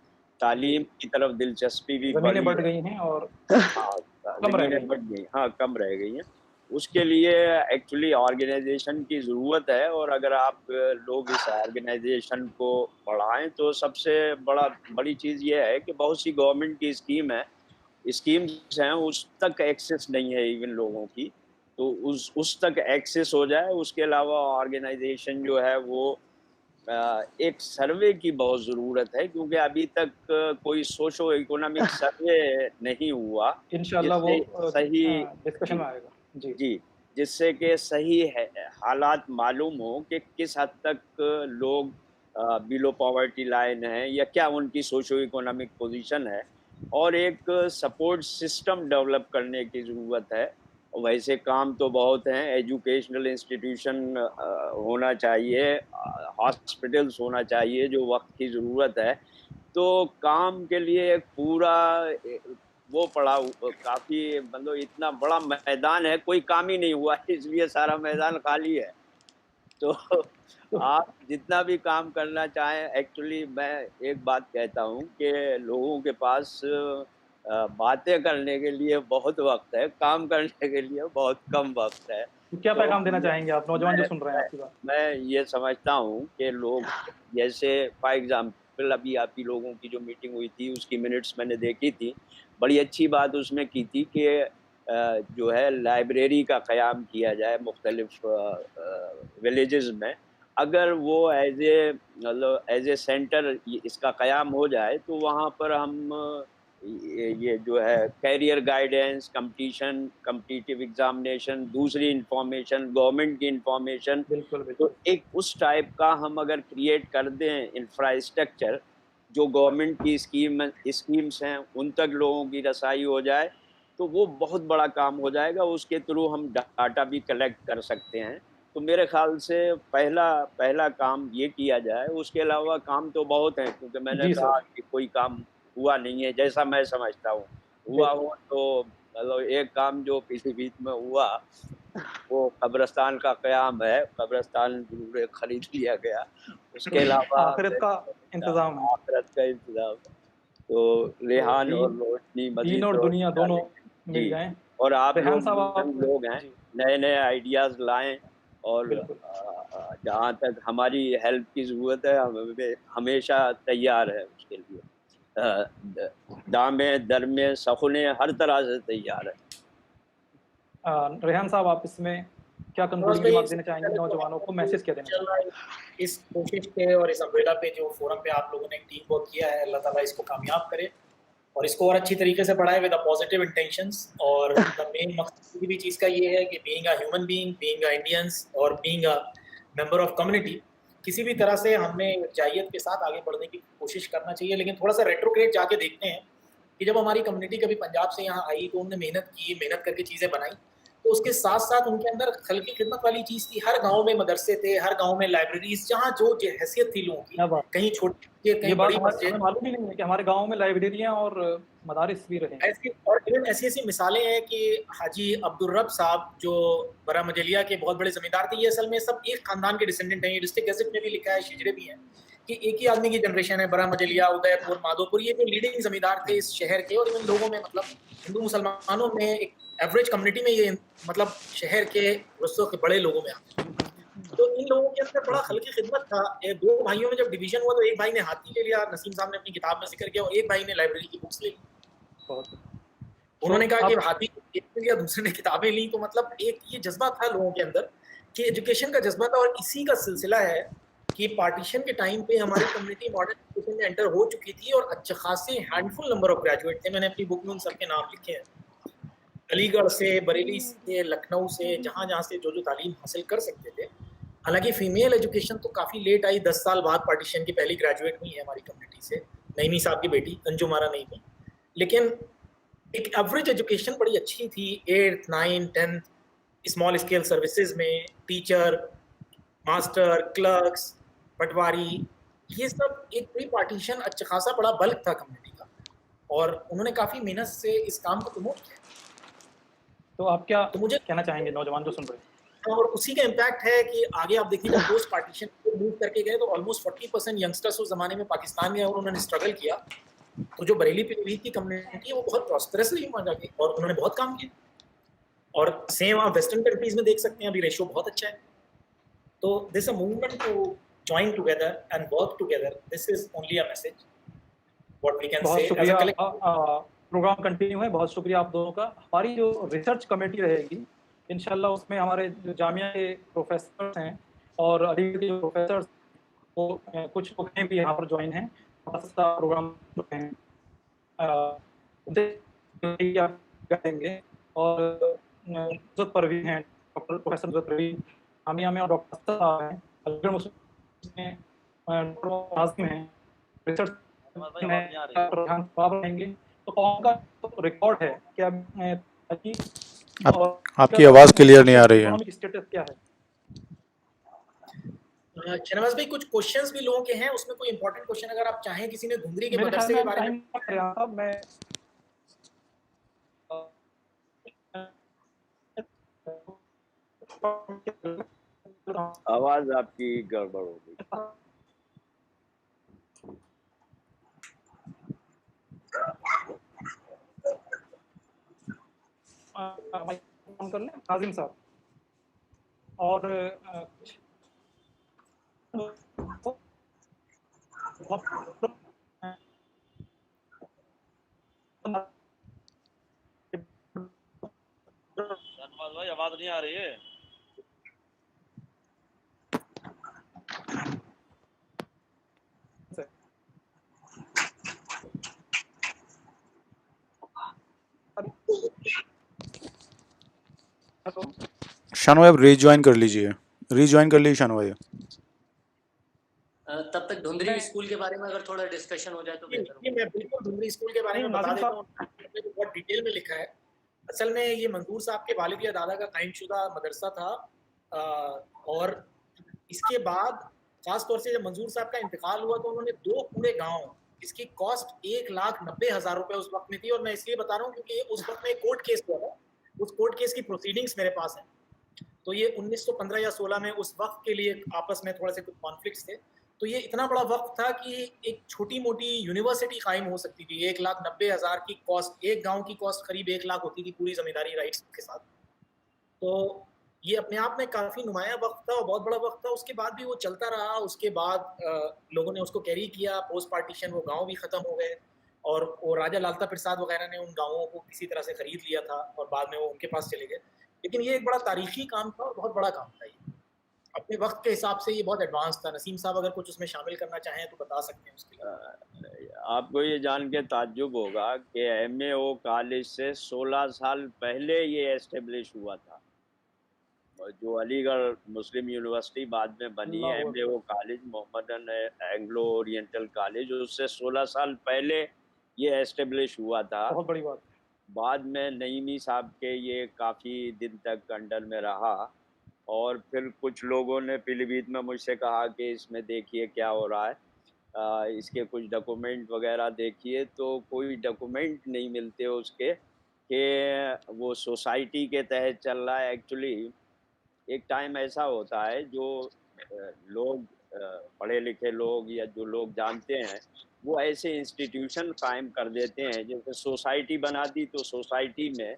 तालीम की तरफ दिलचस्पी भी ज़मीनें बढ़ी बढ़ है। गई हैं और हाँ, कम रह ज़मीनें गई बढ़ हैं। गई, हाँ, कम रह गई हैं। उसके लिए एक्चुअली ऑर्गेनाइजेशन की ज़रूरत है और अगर आप लोग इस ऑर्गेनाइजेशन को बढ़ाएँ तो सबसे बड़ी चीज़ ये है कि बहुत सी गवर्नमेंट की स्कीम्स हैं उस तक एक्सेस नहीं है इवन लोगों की, तो उस तक एक्सेस हो जाए। उसके अलावा ऑर्गेनाइजेशन जो है वो एक सर्वे की बहुत ज़रूरत है क्योंकि अभी तक कोई सोशो इकोनॉमिक सर्वे नहीं हुआ इंशाल्लाह वो जिससे सही डिस्कशन जी, में आएगा। जी। जी, जिससे कि सही है हालात मालूम हो कि किस हद तक लोग बिलो पॉवर्टी लाइन है या क्या उनकी सोशो इकोनॉमिक पोजीशन है और एक सपोर्ट सिस्टम डेवलप करने की ज़रूरत है। वैसे काम तो बहुत हैं, एजुकेशनल इंस्टीट्यूशन होना चाहिए, हॉस्पिटल्स होना चाहिए जो वक़्त की ज़रूरत है। तो काम के लिए एक पूरा वो पड़ा काफ़ी मतलब इतना बड़ा मैदान है, कोई काम ही नहीं हुआ है इसलिए सारा मैदान खाली है। तो तो आप जितना भी काम करना चाहें एक्चुअली मैं एक बात कहता हूँ कि लोगों के पास बातें करने के लिए बहुत वक़्त है, काम करने के लिए बहुत कम वक़्त है। क्या तो पैगाम देना चाहेंगे आप नौजवान जो मैं सुन रहे हैं मैं आपकी बात? मैं ये समझता हूँ कि लोग जैसे फॉर एग्ज़ाम्पल अभी आप ही लोगों की जो मीटिंग हुई थी उसकी मिनट्स मैंने देखी थी। बड़ी अच्छी बात उसमें की थी कि जो है लाइब्रेरी का क़याम किया जाए मुख्तलिफ़ विलेजेस में। अगर वो मतलब एज़ ए सेंटर इसका क़याम हो जाए तो वहाँ पर हम ये जो है करियर गाइडेंस, कॉम्पिटिटिव एग्ज़ामिनेशन, दूसरी इन्फॉर्मेशन, गवर्नमेंट की इन्फॉर्मेशन, बिल्कुल, तो बिल्कुल। एक उस टाइप का हम अगर क्रिएट कर दें इंफ्रास्ट्रक्चर, जो गवर्नमेंट की स्कीम्स हैं, उन तक लोगों की रसाई हो जाए, तो वो बहुत बड़ा काम हो जाएगा। उसके थ्रू हम डाटा भी कलेक्ट कर सकते हैं। तो मेरे ख़्याल से पहला पहला काम ये किया जाए, उसके अलावा काम तो बहुत हैं क्योंकि मैंने जी कहा सर, कि कोई काम हुआ नहीं है, जैसा मैं समझता हूँ। हुआ बिल्कुल। हो तो मतलब एक काम जो पीलीभीत में हुआ वो कब्रिस्तान का क़याम है, कब्रिस्तान ज़रूर खरीद लिया गया। उसके अलावा आखिरत मैं का समझता इंतज़ाम है। आख़िरत का इंतज़ाम है। तो तो रेहान और दीन रोशनी दीन मज़ीद और दुनिया रोशनी दोनों डालेंगे। मिल जी, जाएँ। और आप रेहान लोग साहब यंग आप लोग हैं, जी, नए-नए आइडियाज़ लाएँ और बिल्कुल। जहाँ तक हमारी हेल्प की ज़रूरत है, हम हमेशा तैयार हैं उसके लिए। द दामें, दरमें, सख़ुने हर तरह से तैयार हैं। रेहान साहब आप इसमें क्या बस कंक्लूडिंग भाई रिमार्क देना सबसे चाहेंगे पहले तो नौजवानों को, मैसेज क्या देना चल रहा चाहेंगे? है इस कोशिश पे और इस अम्ब्रेला पे जो फोरम पे आप लोगों ने एक टीम वर्क किया है, अल्लाह ताला इसको कामयाब करे और इसको और अच्छी तरीके से बढ़ाए विद अ पॉजिटिव इंटेंशंस। और द मेन मकसद किसी भी चीज़ का ये है कि being a human being, being a Indians और being a member of community, किसी भी तरह से हमें जाहियत के साथ आगे बढ़ने की कोशिश करना चाहिए। लेकिन थोड़ा सा रेट्रोग्रेड जाके देखते हैं कि जब हमारी कम्युनिटी कभी पंजाब से यहाँ आई तो उन्होंने मेहनत की, मेहनत करके चीज़ें बनाई, तो उसके साथ-साथ उनके अंदर खल्की खिदमत वाली चीज़ थी। हर गाँव में मदरसे थे, हर गाँव में लाइब्रेरीज़, जहाँ जो हैसियत थी लोगों की, क्या बात! कहीं छोटी मस्जिद, ये कहीं बात बड़ी हमें हमें मस्जिद। मालूम ही नहीं है कि हमारे गाँव में लाइब्रेरियाँ और मदारिस भी रहे हैं। ऐसी और इवन ऐसी-ऐसी मिसालें हैं कि हाजी अब्दुल रब साहब जो बरा मजलिया के बहुत बड़े ज़मींदार थे, ये असल में सब एक खानदान के डिसेंडेंट हैं। ये डिस्ट्रिक्ट गज़ट में भी लिखा है, शिजरे भी हैं कि एक ही आदमी की जनरेशन है। बरा मजलिया, उदयपुर, माधोपुर, ये जो लीडिंग ज़मींदार थे इस शहर के और इन लोगों में मतलब हिंदू मुसलमानों में एक एवरेज कम्युनिटी में ये मतलब शहर के वसों के बड़े लोगों में आते हैं। तो इन लोगों के अंदर बड़ा खल्की खिदमत था। 2 भाइयों में जब डिवीज़न हुआ तो एक भाई ने हाथी ले लिया, नसीम साहब ने अपनी किताब में ज़िक्र किया, और एक भाई ने लाइब्रेरी की बुक्स ले ली। बहुत उन्होंने तो कहा कि अब हाथी एक ने लिया, दूसरे ने किताबें ली। तो मतलब एक ये जज़्बा था लोगों के अंदर कि एजुकेशन का जज़्बा था, और इसी का सिलसिला है कि पार्टीशन के टाइम पे हमारी कम्युनिटी मॉडर्न एजुकेशन में एंटर हो चुकी थी और अच्छे खासे हैंडफुल नंबर ऑफ ग्रेजुएट थे। मैंने अपनी बुक में उन सबके नाम लिखे हैं, अलीगढ़ से, बरेली से, लखनऊ से, जहाँ से जो तालीम हासिल कर सकते थे। हालांकि फीमेल एजुकेशन तो काफ़ी लेट आई, 10 साल बाद पार्टीशन की पहली ग्रेजुएट हुई है हमारी कम्युनिटी से, नईमी साहब की बेटी अंजुम आरा नईमी। लेकिन एक एवरेज एजुकेशन बड़ी अच्छी थी, 8th 9th 10th small scale services में, टीचर, मास्टर, क्लर्क्स, पटवारी, ये सब एक प्री पार्टीशन अच्छा खासा बड़ा बल्क था कम्युनिटी का, और उन्होंने काफ़ी मेहनत से इस काम को प्रमोट किया। तो आप क्या तो मुझे कहना चाहेंगे नौजवान जो सुन रहे हैं? और उसी का इम्पैक्ट है कि आगे आप देखिए जब पोस्ट पार्टीशन को मूव करके गए तो ऑलमोस्ट 40% यंगस्टर्स उस जमाने में पाकिस्तान गए और उन्होंने स्ट्रगल किया। तो जो बरेली पीलीभीत की कम्युनिटी है वो बहुत प्रॉस्परस रही वहाँ जाके, और उन्होंने बहुत काम किया। और सेम आप वेस्टर्न कंट्रीज में देख सकते हैं, अभी रेशियो बहुत अच्छा है। तो this a movement to join together and work together, this is only a message what we can बहुत से एज शुक्रिया। A collective. प्रोग्राम कंटिन्यू है, बहुत शुक्रिया आप दोनों का। हमारी जो रिसर्च कमेटी रहेगी इंशाल्लाह उसमें हमारे जो जामिया के प्रोफेसर्स हैं और अलीगढ़ के जो प्रोफेसर्स वो कुछ लोग हैं भी यहाँ पर ज्वाइन हैं, प्रोग्राम जो हैं करेंगे। और नुसरत परवीन हैं, डॉक्टर प्रोफेसर नुसरत परवीन जामिया में, और डॉक्टर साहब हैं अलीगढ़ मुस्लिम में, डॉक्टर नाज़िम हैं रिसर्च रहेंगे। तो कौन का तो रिकॉर्ड है क्या? आपकी आवाज़ क्लियर नहीं आ रही है। इकोनॉमिक स्टेटस क्या है? शहनवाज भाई, कुछ क्वेश्चंस भी लोगों के हैं, उसमें कोई इंपॉर्टेंट क्वेश्चन अगर आप चाहें, किसी ने घुंगरी के मेरे मदरसे ख्याल के में बारे में टाइम कर रहा था मैं। आवाज आपकी गड़बड़ हो गई। फोन कर लें नाजिम साहब। और भाई आवाज नहीं आ रही है। शानू भाई, रीज्वाइन कर लीजिए, रीज्वाइन कर लीजिए शानू भाई। तब तक धुंधरी स्कूल के बारे में अगर थोड़ा डिस्कशन हो जाए तो बेहतर होगा। मैं बिल्कुल धुंधरी स्कूल के बारे में बता देता हूँ, बहुत डिटेल में लिखा है। असल में ये मंजूर साहब के वालिद या दादा का कायमशुदा मदरसा था, और इसके बाद खास तौर से जब मंजूर साहब का इंतकाल हुआ तो उन्होंने 2 पूरे गांव, इसकी कॉस्ट 1,90,000 रुपए उस वक्त में थी। और मैं इसलिए बता रहा हूँ क्योंकि उस वक्त में कोर्ट केस हुआ था, उस कोर्ट केस की प्रोसीडिंग्स मेरे पास है। तो ये 1915 या 16 में उस वक्त के लिए आपस में थोड़े से कुछ कॉन्फ्लिक्ट्स थे। तो ये इतना बड़ा वक्त था कि एक छोटी मोटी यूनिवर्सिटी कायम हो सकती थी। 1,90,000 की कॉस्ट, एक गांव की कॉस्ट करीब 1 लाख होती थी पूरी जमींदारी राइट्स के साथ। तो ये अपने आप में काफ़ी नुमाया वक्त था और बहुत बड़ा वक्त था। उसके बाद भी वो चलता रहा। उसके बाद लोगों ने उसको कैरी किया। पोस्ट पार्टीशन वो गाँव भी ख़त्म हो गए और वो राजा लालता प्रसाद वगैरह ने उन गाँवों को किसी तरह से ख़रीद लिया था और बाद में वो उनके पास चले गए। लेकिन ये एक बड़ा तारीखी काम था और बहुत बड़ा काम था। ये अपने वक्त के हिसाब से ये बहुत एडवांस था। नसीम साहब अगर कुछ उसमें शामिल करना चाहें तो बता सकते हैं उसके लिए। आपको ये जान के ताज्जुब होगा कि MAO कॉलेज से 16 साल पहले ये एस्टेब्लिश हुआ था। जो अलीगढ़ मुस्लिम यूनिवर्सिटी बाद में बनी है, MAO college, Mohammedan Anglo oriental college, उससे 16 साल पहले ये एस्टेब्लिश हुआ था। बहुत बड़ी बात। बाद में नईमी साहब के ये काफ़ी दिन तक अंडर में रहा और फिर कुछ लोगों ने पीलीभीत में मुझसे कहा कि इसमें देखिए क्या हो रहा है, इसके कुछ डॉक्यूमेंट वगैरह देखिए। तो कोई डॉक्यूमेंट नहीं मिलते उसके कि वो सोसाइटी के तहत चल रहा है। एक्चुअली एक टाइम ऐसा होता है जो लोग पढ़े लिखे लोग या जो लोग जानते हैं वो ऐसे इंस्टीट्यूशन कायम कर देते हैं, जैसे सोसाइटी बना दी तो सोसाइटी में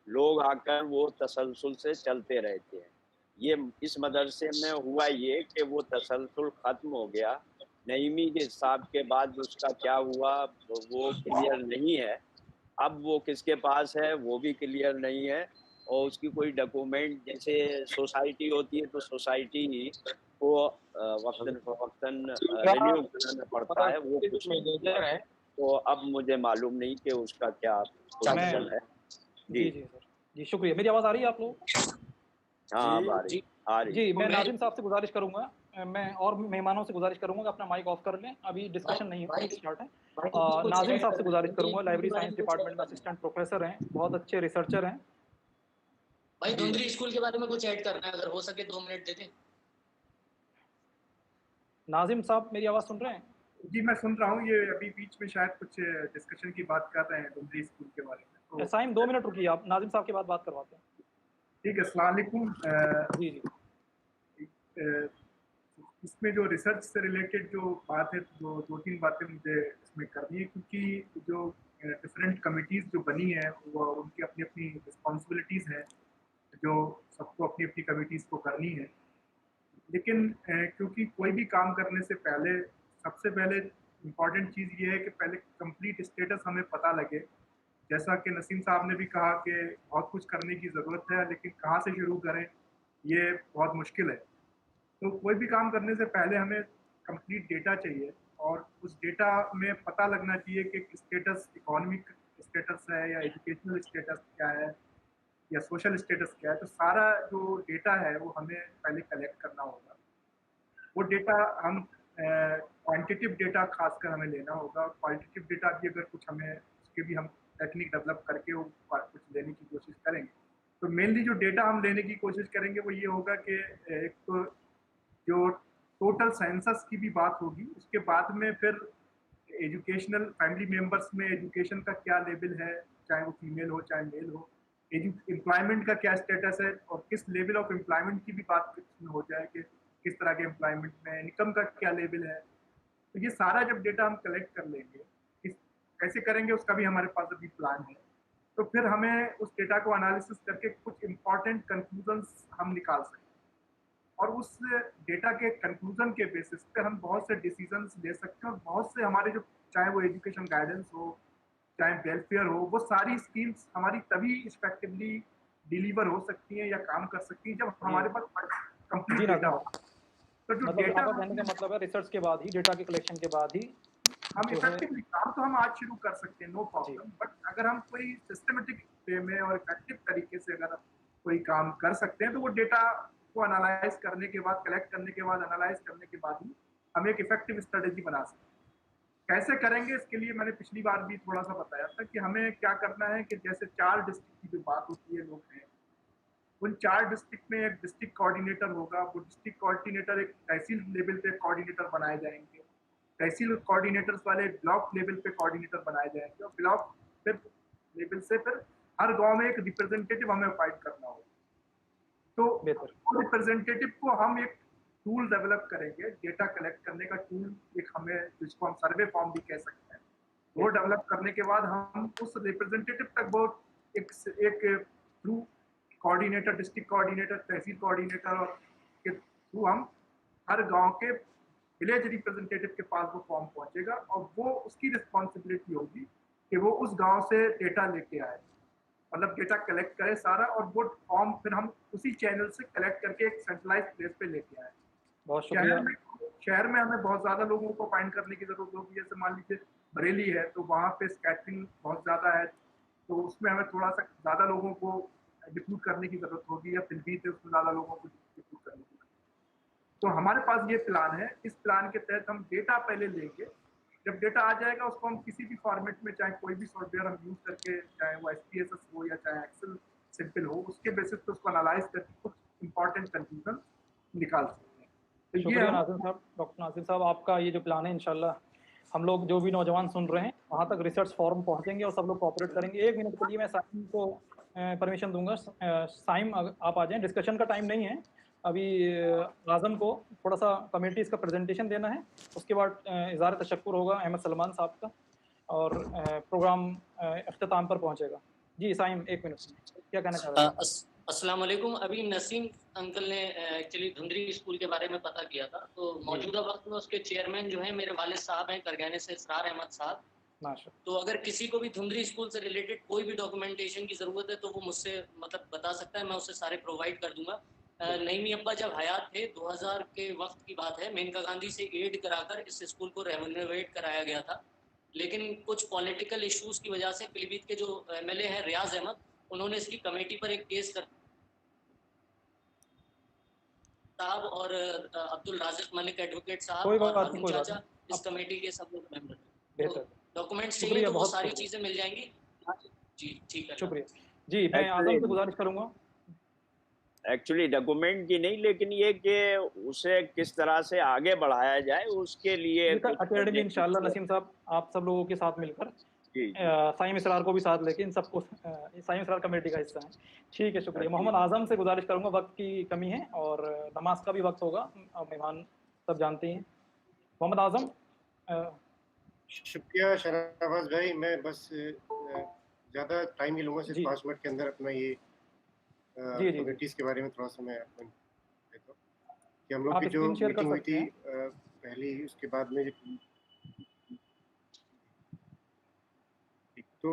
लोग आकर वो तसलसल से चलते रहते हैं। ये इस मदरसे में हुआ ये कि वो तसलसल ख़त्म हो गया। नईमी के साहब के बाद उसका क्या हुआ वो क्लियर नहीं है। अब वो किसके पास है वो भी क्लियर नहीं है। और उसकी कोई डॉक्यूमेंट, जैसे सोसाइटी होती है तो सोसाइटी ही को वक्तन फवक्तन रिन्यू कराना पड़ता है, वो कुछ नहीं किया। तो अब मुझे मालूम नहीं कि उसका क्या पोजीशन है। जी सर, जी शुक्रिया। मेरी आवाज़ आ रही है आप लोगों को? हाँ, अब आ रही। जी, मैं नाज़िम साहब से गुजारिश करूँगा, मैं और मेहमानों से गुजारिश करूँगा कि अपना माइक ऑफ कर लें, अभी डिस्कशन नहीं स्टार्ट है। नाज़िम साहब से गुजारिश करूँगा, लाइब्रेरी साइंस डिपार्टमेंट में असिस्टेंट प्रोफेसर हैं, बहुत अच्छे रिसर्चर हैं। भाई धुंधरी स्कूल के बारे में कुछ ऐड करना है, अगर हो सके 2 मिनट दे दें। नाज़िम साहब मेरी आवाज़ सुन रहे हैं? जी मैं सुन रहा हूँ। ये अभी बीच में शायद कुछ डिस्कशन की बात कर रहे हैं डुमरी स्कूल के बारे में। तो साइम 2 मिनट रुकिए, आप नाज़िम साहब के बाद बात करवाते हैं। ठीक है, अस्सलाम वालेकुम। जी जी। इसमें जो रिसर्च से रिलेटेड जो बात है, जो 2-3 बातें मुझे इसमें करनी है, क्योंकि जो डिफरेंट कमिटीज़ जो बनी है वो उनकी अपनी अपनी रिस्पॉन्सिबिलिटीज़ हैं, जो सबको अपनी अपनी कमिटीज़ को करनी है। लेकिन क्योंकि कोई भी काम करने से पहले सबसे पहले इम्पॉर्टेंट चीज़ ये है कि पहले कंप्लीट स्टेटस हमें पता लगे। जैसा कि नसीम साहब ने भी कहा कि बहुत कुछ करने की ज़रूरत है, लेकिन कहाँ से शुरू करें ये बहुत मुश्किल है। तो कोई भी काम करने से पहले हमें कंप्लीट डेटा चाहिए, और उस डेटा में पता लगना चाहिए कि स्टेटस इकोनॉमिक स्टेटस है या एजुकेशनल स्टेटस क्या है या सोशल स्टेटस क्या है। तो सारा जो डेटा है वो हमें पहले कलेक्ट करना होगा। वो डेटा हम क्वांटिटिव डेटा खासकर हमें लेना होगा। क्वालिटेटिव डेटा भी अगर कुछ हमें उसके भी हम टेक्निक डेवलप करके वो कुछ लेने की कोशिश करेंगे। तो मेनली जो डेटा हम लेने की कोशिश करेंगे वो ये होगा कि एक तो जो टोटल सेंसस की भी बात होगी, उसके बाद में फिर एजुकेशनल फैमिली मेंबर्स में एजुकेशन का क्या लेवल है, चाहे वो फीमेल हो चाहे मेल हो, एम्प्लॉयमेंट का क्या स्टेटस है, और किस लेवल ऑफ एम्प्लॉयमेंट की भी बात हो जाए कि किस तरह के एम्प्लॉयमेंट में, इनकम का क्या लेवल है। तो ये सारा जब डेटा हम कलेक्ट कर लेंगे, कैसे करेंगे उसका भी हमारे पास अभी प्लान है। तो फिर हमें उस डेटा को एनालिसिस करके कुछ इंपॉर्टेंट कंक्लूजन्स हम निकाल सकते हैं, और उस डेटा के कंक्लूजन के बेसिस पे हम बहुत से डिसीजंस ले सकते हैं, और बहुत से हमारे जो, चाहे वो एजुकेशन गाइडेंस हो चाहे वेलफेयर हो, वो सारी स्कीम्स हमारी तभी इफेक्टिवली डिलीवर हो सकती हैं या काम कर सकती हैं जब हमारे पास कंप्लीट डेटा हो। तो जो मतलब डेटा, आपका कहने का मतलब है रिसर्च के बाद ही, डेटा के कलेक्शन के बाद ही हम इफेक्टिवली काम तो हम आज शुरू कर सकते हैं, नो प्रॉब्लम। बट अगर हम कोई सिस्टमेटिक वे में और इफेक्टिव तरीके से अगर कोई काम कर सकते हैं, तो वो डेटा को एनालाइज करने के बाद, कलेक्ट करने के बाद, एनालाइज करने के बाद ही हम एक इफेक्टिव स्ट्रेटेजी बना सकते हैं। कैसे करेंगे इसके लिए मैंने पिछली बार भी थोड़ा सा बताया था कि हमें क्या करना है कि जैसे 4 डिस्ट्रिक्ट की जो बात होती है, लोग हैं उन 4 डिस्ट्रिक्ट में एक डिस्ट्रिक्ट कोऑर्डिनेटर होगा। वो डिस्ट्रिक्ट कोऑर्डिनेटर एक तहसील लेवल पे कोऑर्डिनेटर बनाए जाएंगे, तहसील कोऑर्डिनेटर्स वाले ब्लॉक लेवल पे कोऑर्डिनेटर बनाए जाएंगे, और ब्लॉक फिर लेवल से फिर हर गांव में एक रिप्रेजेंटेटिव हमें अपॉइंट करना होगा। तो रिप्रेजेंटेटिव को हम एक टूल डेवलप करेंगे, डेटा कलेक्ट करने का टूल, एक हमें जिसको हम सर्वे फॉर्म भी कह सकते हैं, वो डेवलप करने के बाद हम उस रिप्रेजेंटेटिव तक वो एक थ्रू कोऑर्डिनेटर, डिस्ट्रिक्ट कोऑर्डिनेटर, तहसील कोऑर्डिनेटर और के थ्रू हम हर गांव के विलेज रिप्रेजेंटेटिव के पास वो फॉर्म पहुंचेगा, और वो उसकी रिस्पॉन्सिबिलिटी होगी कि वो उस गांव से डेटा लेके आए, मतलब डेटा कलेक्ट करे सारा, और वो फॉर्म फिर हम उसी चैनल से कलेक्ट करके एक सेंट्रलाइज प्लेस पे लेके आए। बहुत शुक्रिया। शहर में हमें बहुत ज़्यादा लोगों को फाइंड करने की ज़रूरत होगी। जैसे मान लीजिए बरेली है, तो वहाँ पे स्कैटरिंग बहुत ज़्यादा है, तो उसमें हमें थोड़ा सा ज़्यादा लोगों को डिप्यूट करने की ज़रूरत होगी, या फिलबीत है उसमें ज़्यादा लोगों को डिप्यूट करने की ज़रूरत। तो हमारे पास ये प्लान है। इस प्लान के तहत हम डेटा पहले लेंगे, जब डेटा आ जाएगा उसको हम किसी भी फॉर्मेट में, चाहे कोई भी सॉफ्टवेयर हम यूज़ करके, चाहे वो SPSS हो या चाहे एक्सेल सिंपल हो, उसके बेसिस पे उसको एनालाइज करके कुछ इंपॉर्टेंट कंक्लूजन निकाल सकते हैं। तो शुक्रिया नाज़िम साहब, डॉक्टर नाज़िम साहब, आपका ये जो प्लान है इंशाल्लाह हम लोग जो भी नौजवान सुन रहे हैं वहाँ तक रिसर्च फॉर्म पहुँचेंगे और सब लोग कोऑपरेट करेंगे। 1 मिनट के लिए मैं साइम को परमिशन दूंगा। साइम आप आ जाएं, डिस्कशन का टाइम नहीं है अभी। आज़म को थोड़ा सा कमेटीज़ का प्रेजेंटेशन देना है, उसके बाद इज़हार तशक्कुर होगा अहमद सलमान साहब का, और प्रोग्राम अख्ताम पर पहुँचेगा। जी साइम, 1 मिनट क्या कहना चाह रहे हैं? अस्सलाम वालेकुम। अभी नसीम अंकल ने एक्चुअली धुंधरी स्कूल के बारे में पता किया था, तो मौजूदा वक्त में उसके चेयरमैन जो हैं मेरे वालिद साहब हैं करगाने से इसरार अहमद साहब, माशा तो अगर किसी को भी धुंधरी स्कूल से रिलेटेड कोई भी डॉक्यूमेंटेशन की ज़रूरत है तो वो मुझसे मतलब बता सकता है, मैं उससे सारे प्रोवाइड कर दूंगा। नईमी अब्बा जब हयात थे 2000 के वक्त की बात है, मेनका गांधी से एड कराकर इस स्कूल को रेनोवेट कराया गया था, लेकिन कुछ पॉलिटिकल इश्यूज की वजह से पीलीभीत के जो एमएलए हैं रियाज अहमद, उन्होंने इसकी कमेटी पर एक केस कर साहब और अब्दुल राजिक मलिक एडवोकेट साहब कोई और बात नहीं, हारून कोई बात चाचा नहीं। इस कमेटी के सब लोग मेंबर हैं। बेहतर, तो डॉक्यूमेंट्स चाहिए शुक्रिया, तो वो बहुत सारी शुक्रिया। चीज़ें मिल जाएंगी। जी ठीक है। शुक्रिया जी। मैं आजम से गुजारिश करूंगा। एक्चुअली डॉक्यूमेंट की नहीं, लेकिन ये कि उसे किस तरह से आगे बढ़ाया जाए उसके लिए ये कुछ अकेडमी इंशाल्लाह कुछ- नसीम साहब, आप सब लोगों के साथ मिलकर जी जी साइम इसरार को भी साथ लेके इन सबको साइम इसरार कमेटी का हिस्सा है। ठीक है, शुक्रिया। जी। मोहम्मद आजम से गुजारिश करूंगा, वक्त की कमी है और नमाज का भी वक्त होगा, मेहमान सब जानते हैं। मोहम्मद आजम, शुक्रिया शहनाज भाई। मैं बस ज़्यादा टाइम नहीं लूँगा, सिर्फ जी 5 मिनट के अंदर अपना ये जी जी जी कम्युनिटीज़ के बारे में थोड़ा सा मैं आपको देता हूँ कि हम लोग आप की जो स्क्रीन शेयर कर मीटिंग हुई सकते थी हैं। पहली, उसके बाद में तो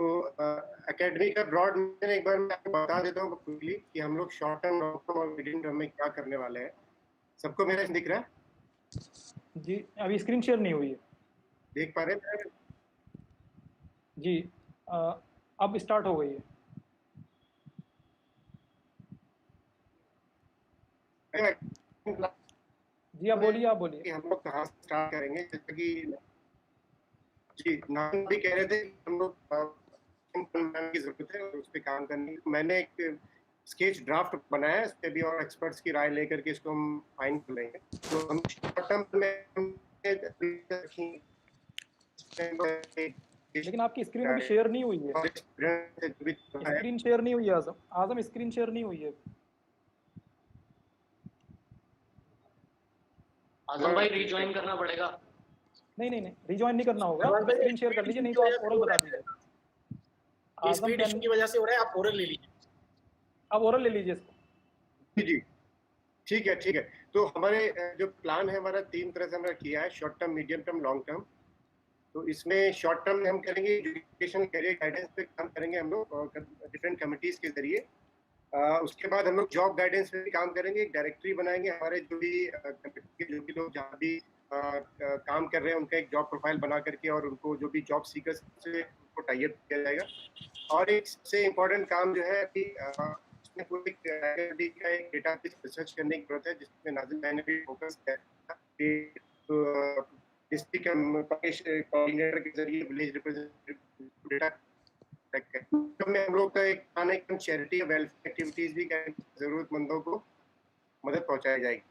एकेडमी का ब्रॉड मैंने एक बार मैं आपको बता देता हूँ क्विकली कि हम लोग शॉर्ट टर्म, लॉन्ग टर्म और मीडियम टर्म में क्या करने वाले हैं। सबको मेरा दिख रहा है? जी, अभी स्क्रीन शेयर नहीं हुई है। देख पा रहे हैं? जी, अब स्टार्ट हो गई है। जी, आप बोलिए, आप बोलिए। कि हम लोग कहाँ से स्टार्ट करेंगे, जैसे कि जी नाम भी कह रहे थे कि हम लोग की जरूरत है और उस पर काम करने की। मैंने एक स्केच ड्राफ्ट बनाया है, इस पे भी और एक्सपर्ट्स की राय लेकर के इसको हम फाइन कर लेंगे। तो हम शॉर्ट टर्म में लेकिन आपकी स्क्रीन अभी शेयर नहीं हुई है। स्क्रीन शेयर नहीं हुई है आजम, आजम स्क्रीन शेयर नहीं हुई है। आजम भाई रिज्वाइन करना पड़ेगा। नहीं नहीं नहीं, रिज्वाइन नहीं करना होगा, स्क्रीन शेयर कर लीजिए, नहीं तो आप ओरल बता दीजिए। आजम स्पीड इशू की वजह से हो रहा है, आप ओरल ले लीजिए। आप ओरल ले लीजिए इसको। जी ठीक है, ठीक है। तो हमारे जो प्लान है हमारा 3 तरह से हमने किया है, short term, medium term, long term. तो इसमें शॉर्ट टर्म में हम करेंगे एजुकेशन कैरियर गाइडेंस पे काम करेंगे हम लोग डिफरेंट कमिटीज के जरिए। उसके बाद हम लोग जॉब गाइडेंस पे भी काम करेंगे, एक डायरेक्टरी बनाएंगे, हमारे जो भी लोग जहाँ भी काम कर रहे हैं उनका एक जॉब प्रोफाइल बना करके और उनको जो भी जॉब सीकर्स से उनको टाई अप किया जाएगा। और एक सबसे इम्पोर्टेंट काम जो है कि इसमें पूरी का एक डेटाबेस रिसर्च करने की जरूरत है, जिसमें नाज़िम भाई ने भी फोकस किया कि डिस्ट्रिक्ट कोऑर्डिनेटर के जरिए विलेज रिप्रेजेंटेटिव डेटा में हम लोग का एक प्लान चैरिटी वेलफेयर एक्टिविटीज भी करेंगे, जरूरतमंदों को मदद पहुंचाई जाएगी।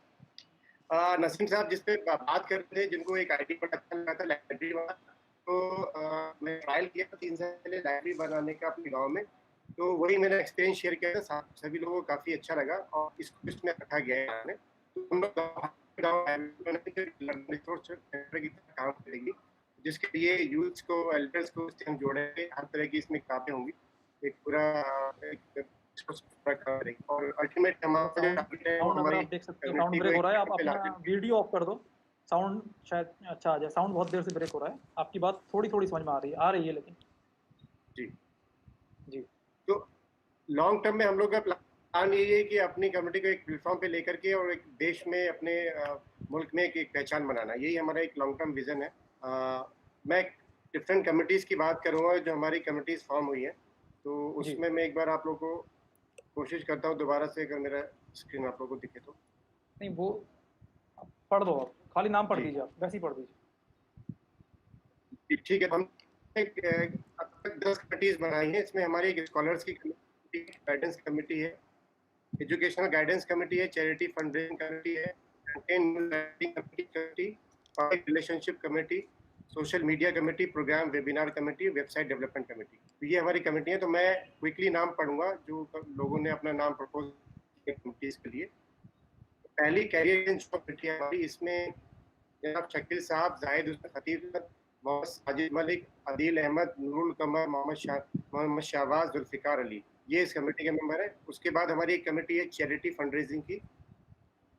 नसीम साहब जिस पे बात करते थे, जिनको एक आईडी बड़ा अच्छा लगा था लाइब्रेरी वाला, तो मैं ट्रायल किया 3 साल पहले लाइब्रेरी बनाने का अपने गांव में, तो वही मैंने एक्सपीरियंस शेयर किया था, सभी लोगों को काफी अच्छा लगा और इसको इसमें रखा गया है। तो हम लोग काम करेगी, जिसके लिए यूथ को, एल्डर्स को हम जोड़ेंगे, हर तरह की इसमें किताबें होंगी, एक पूरा और अल्टीमेट हमारा साउंड अगर आप देख सकते हैं साउंड ब्रेक हो रहा है, आप अपना वीडियो ऑफ कर दो, साउंड शायद अच्छा आ जाए। साउंड बहुत देर से ब्रेक हो रहा है, आपकी बात थोड़ी थोड़ी समझ में आ रही है लेकिन जी जी। तो लॉन्ग टर्म में हम लोग का प्लान ये है कि अपनी कम्युनिटी को एक प्लेटफॉर्म पे लेकर के और एक देश में, अपने मुल्क में एक पहचान बनाना, यही हमारा एक लॉन्ग टर्म विजन है। मैं डिफरेंट कमिटीज़ की बात करूँगा जो हमारी कमिटीज़ फॉर्म हुई है, तो उसमें मैं एक बार आप लोगों को कोशिश करता हूँ दोबारा से, अगर मेरा स्क्रीन आप लोगों को दिखे तो। नहीं, वो पढ़ दो, आप खाली नाम पढ़ दीजिए, आप वैसे ही पढ़ दीजिए। ठीक है, हम अब तक 10 कमिटीज़ बनाई हैं। इसमें हमारी एक स्कॉलर्स की कमेटी, गाइडेंस कमेटी है, एजुकेशनल गाइडेंस कमेटी है, चैरिटी फंड रेजिंग कमेटी है, committee, public relationship committee, social media committee, program webinar committee, website development committee. तो ये हमारी कमेटी है। तो मैं क्विकली नाम पढ़ूंगा जो लोगों ने अपना नाम प्रपोज किया कमेटीज के लिए। पहली कैरियर कमेटी है हमारी, इसमें जनाब शकील साहब, जाहिद हुसैन खतीब, मोहम्मद साजिद मलिक, आदिल अहमद, नूरुल कमर, मोहम्मद शहबाज, जुल्फिकार अली, ये इस कमेटी के मेंबर है। उसके बाद हमारी एक कमेटी है चैरिटी फंड रेजिंग की,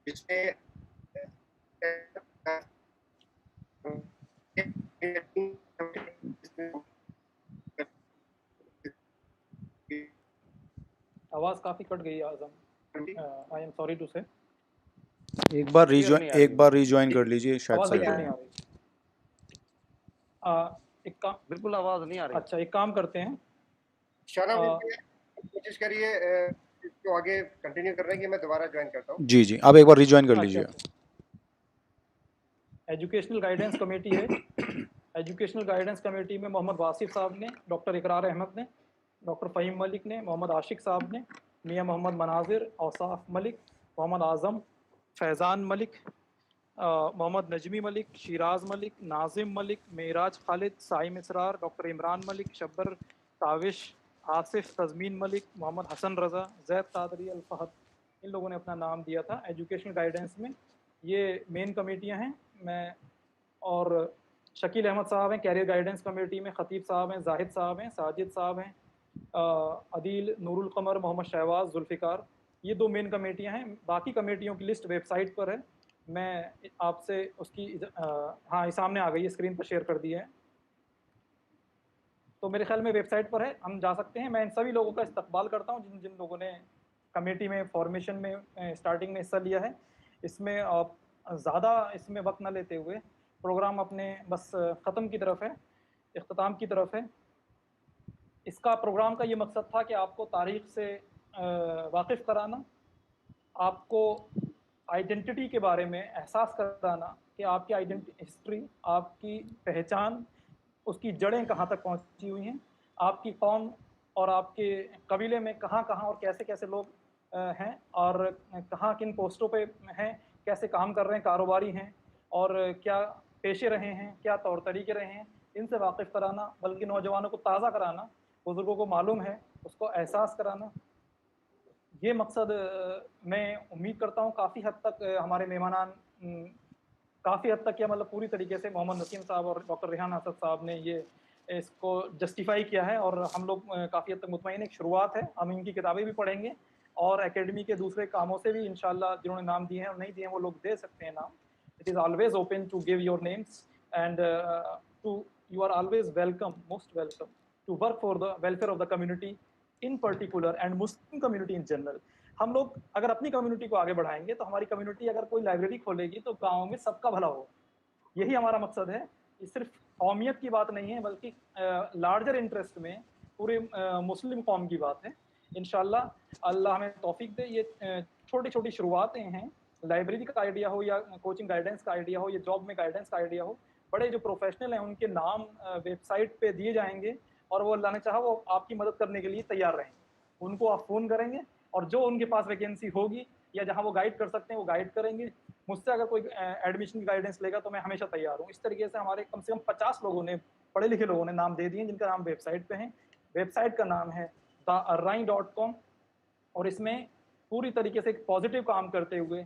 जिसमें आवाज़ काफ़ी कट गई आज़म, आई एम सॉरी टू से। एक बार Clear नहीं आ रही एक बार रिज्वाइन कर लीजिए, शायद आवाज़ सही बिल्कुल हो। नहीं आ रही। एक काम, बिल्कुल आवाज नहीं आ रही। अच्छा एक काम करते हैं, शाना आ, कोशिश करिए इसको आगे कंटिन्यू करने की, मैं दोबारा ज्वाइन करता हूँ। जी जी, आप एक बार रिज्वाइन कर अच्छा लीजिए। एजुकेशनल गाइडेंस कमेटी है। एजुकेशनल गाइडेंस कमेटी में मोहम्मद वासिफ साहब ने, डॉक्टर इकरार अहमद ने, डॉक्टर फ़हीम मलिक ने, मोहम्मद आशिक साहब ने, मियां मोहम्मद मनाजिर, औसाफ मलिक, मोहम्मद आज़म, फैज़ान मलिक, मोहम्मद नजमी मलिक, शिराज मलिक, नाजिम मलिक, मेराज खालिद, साइम इसरार, डॉक्टर इमरान मलिक, शब्बर ताविश, आसिफ तज़मीन मलिक, मोहम्मद हसन रज़ा, जैद कादरी अल फहद, इन लोगों ने अपना नाम दिया था एजुकेशनल गाइडेंस में। ये मेन कमेटियां हैं। मैं और शकील अहमद साहब हैं कैरियर गाइडेंस कमेटी में, ख़तीब साहब हैं, जाहिद साहब हैं, साजिद साहब हैं, अदील, नूरुल कमर, मोहम्मद शहबाज, जुल्फ़िकार, ये 2 मेन कमेटियां हैं। बाकी कमेटियों की लिस्ट वेबसाइट पर है। मैं आपसे उसकी हाँ, ये सामने आ गई है, स्क्रीन पर शेयर कर दी है। तो मेरे ख्याल में वेबसाइट पर है, हम जा सकते हैं। मैं इन सभी लोगों का इस्तकबाल करता हूँ जिन जिन लोगों ने कमेटी में फॉर्मेशन में स्टार्टिंग में हिस्सा लिया है। इसमें आप ज़्यादा इसमें वक्त न लेते हुए, प्रोग्राम अपने बस ख़त्म की तरफ है, इख्तिताम की तरफ है। इसका प्रोग्राम का ये मकसद था कि आपको तारीख़ से वाकिफ़ कराना, आपको आइडेंटिटी के बारे में एहसास कराना कि आपकी हिस्ट्री, आपकी पहचान, उसकी जड़ें कहाँ तक पहुँची हुई हैं, आपकी कौम और आपके कबीले में कहाँ-कहाँ और कैसे-कैसे लोग हैं और कहाँ किन पोस्टों पे हैं, कैसे काम कर रहे हैं, कारोबारी हैं और क्या पेशे रहे हैं, क्या तौर तरीके रहे हैं, इनसे वाकिफ़ कराना, बल्कि नौजवानों को ताज़ा कराना, बुज़ुर्गों को मालूम है, उसको एहसास कराना। ये मकसद मैं उम्मीद करता हूँ काफ़ी हद तक हमारे मेहमानान काफ़ी हद तक या मतलब पूरी तरीके से मोहम्मद नसीम साहब और डॉक्टर रेहान असद साहब ने ये इसको जस्टिफाई किया है और हम लोग काफ़ी हद तक मुतमईन, एक शुरुआत है। हम इनकी किताबें भी पढ़ेंगे और एकेडमी के दूसरे कामों से भी इंशाल्लाह जिन्होंने नाम दिए हैं और नहीं दिए हैं वो लोग दे सकते हैं नाम। It is always open to give your names and to you are always welcome, most welcome to work for the welfare of the community in particular and Muslim community in general. हम लोग अगर अपनी कम्युनिटी को आगे बढ़ाएंगे तो हमारी कम्युनिटी अगर कोई लाइब्रेरी खोलेगी तो गाँव में सबका भला हो। यही हमारा मकसद है। ये सिर्फ कौमियत की बात नहीं है बल्कि लार्जर इंटरेस्ट में पूरे मुस्लिम कौम की बात है। इंशाल्लाह अल्लाह हमें तौफीक दे। ये छोटी-छोटी शुरुआतें हैं। लाइब्रेरी का आइडिया हो या कोचिंग गाइडेंस का आइडिया हो या जॉब में गाइडेंस का आइडिया हो, बड़े जो प्रोफेशनल हैं उनके नाम वेबसाइट पे दिए जाएँगे और वो अल्लाह ने चाहा वो आपकी मदद करने के लिए तैयार रहेंगे। उनको आप फ़ोन करेंगे और जो उनके पास वैकेंसी होगी या जहाँ वो गाइड कर सकते हैं वो गाइड करेंगे। मुझसे अगर कोई एडमिशन की गाइडेंस लेगा तो मैं हमेशा तैयार हूँ। इस तरीके से हमारे कम से कम 50 लोगों ने, पढ़े लिखे लोगों ने नाम दे दिए जिनका नाम वेबसाइट पे है। वेबसाइट का नाम है thearrain.com और इसमें पूरी तरीके से एक पॉजिटिव काम करते हुए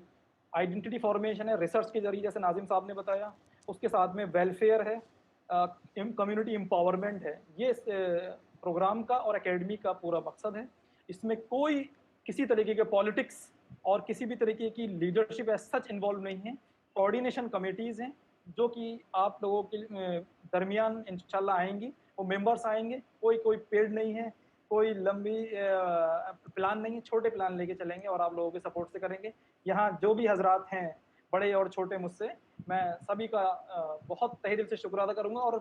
आइडेंटिटी फॉर्मेशन है, रिसर्च के जरिए जैसे नाजिम साहब ने बताया, उसके साथ में वेलफेयर है, कम्युनिटी एम्पावरमेंट है। ये इस प्रोग्राम का और एकेडमी का पूरा मकसद है। इसमें कोई किसी तरीके के पॉलिटिक्स और किसी भी तरीके की लीडरशिप एज सच इन्वॉल्व नहीं है। कोऑर्डिनेशन कमेटीज़ हैं जो कि आप लोगों के दरमियान इंशाल्लाह आएंगी। वो मेंबर्स आएंगे, कोई पेड नहीं है, कोई लंबी प्लान नहीं है, छोटे प्लान लेके चलेंगे और आप लोगों के सपोर्ट से करेंगे। यहाँ जो भी हजरात हैं बड़े और छोटे मुझसे, मैं सभी का बहुत तहे दिल से शुक्र अदा करूँगा और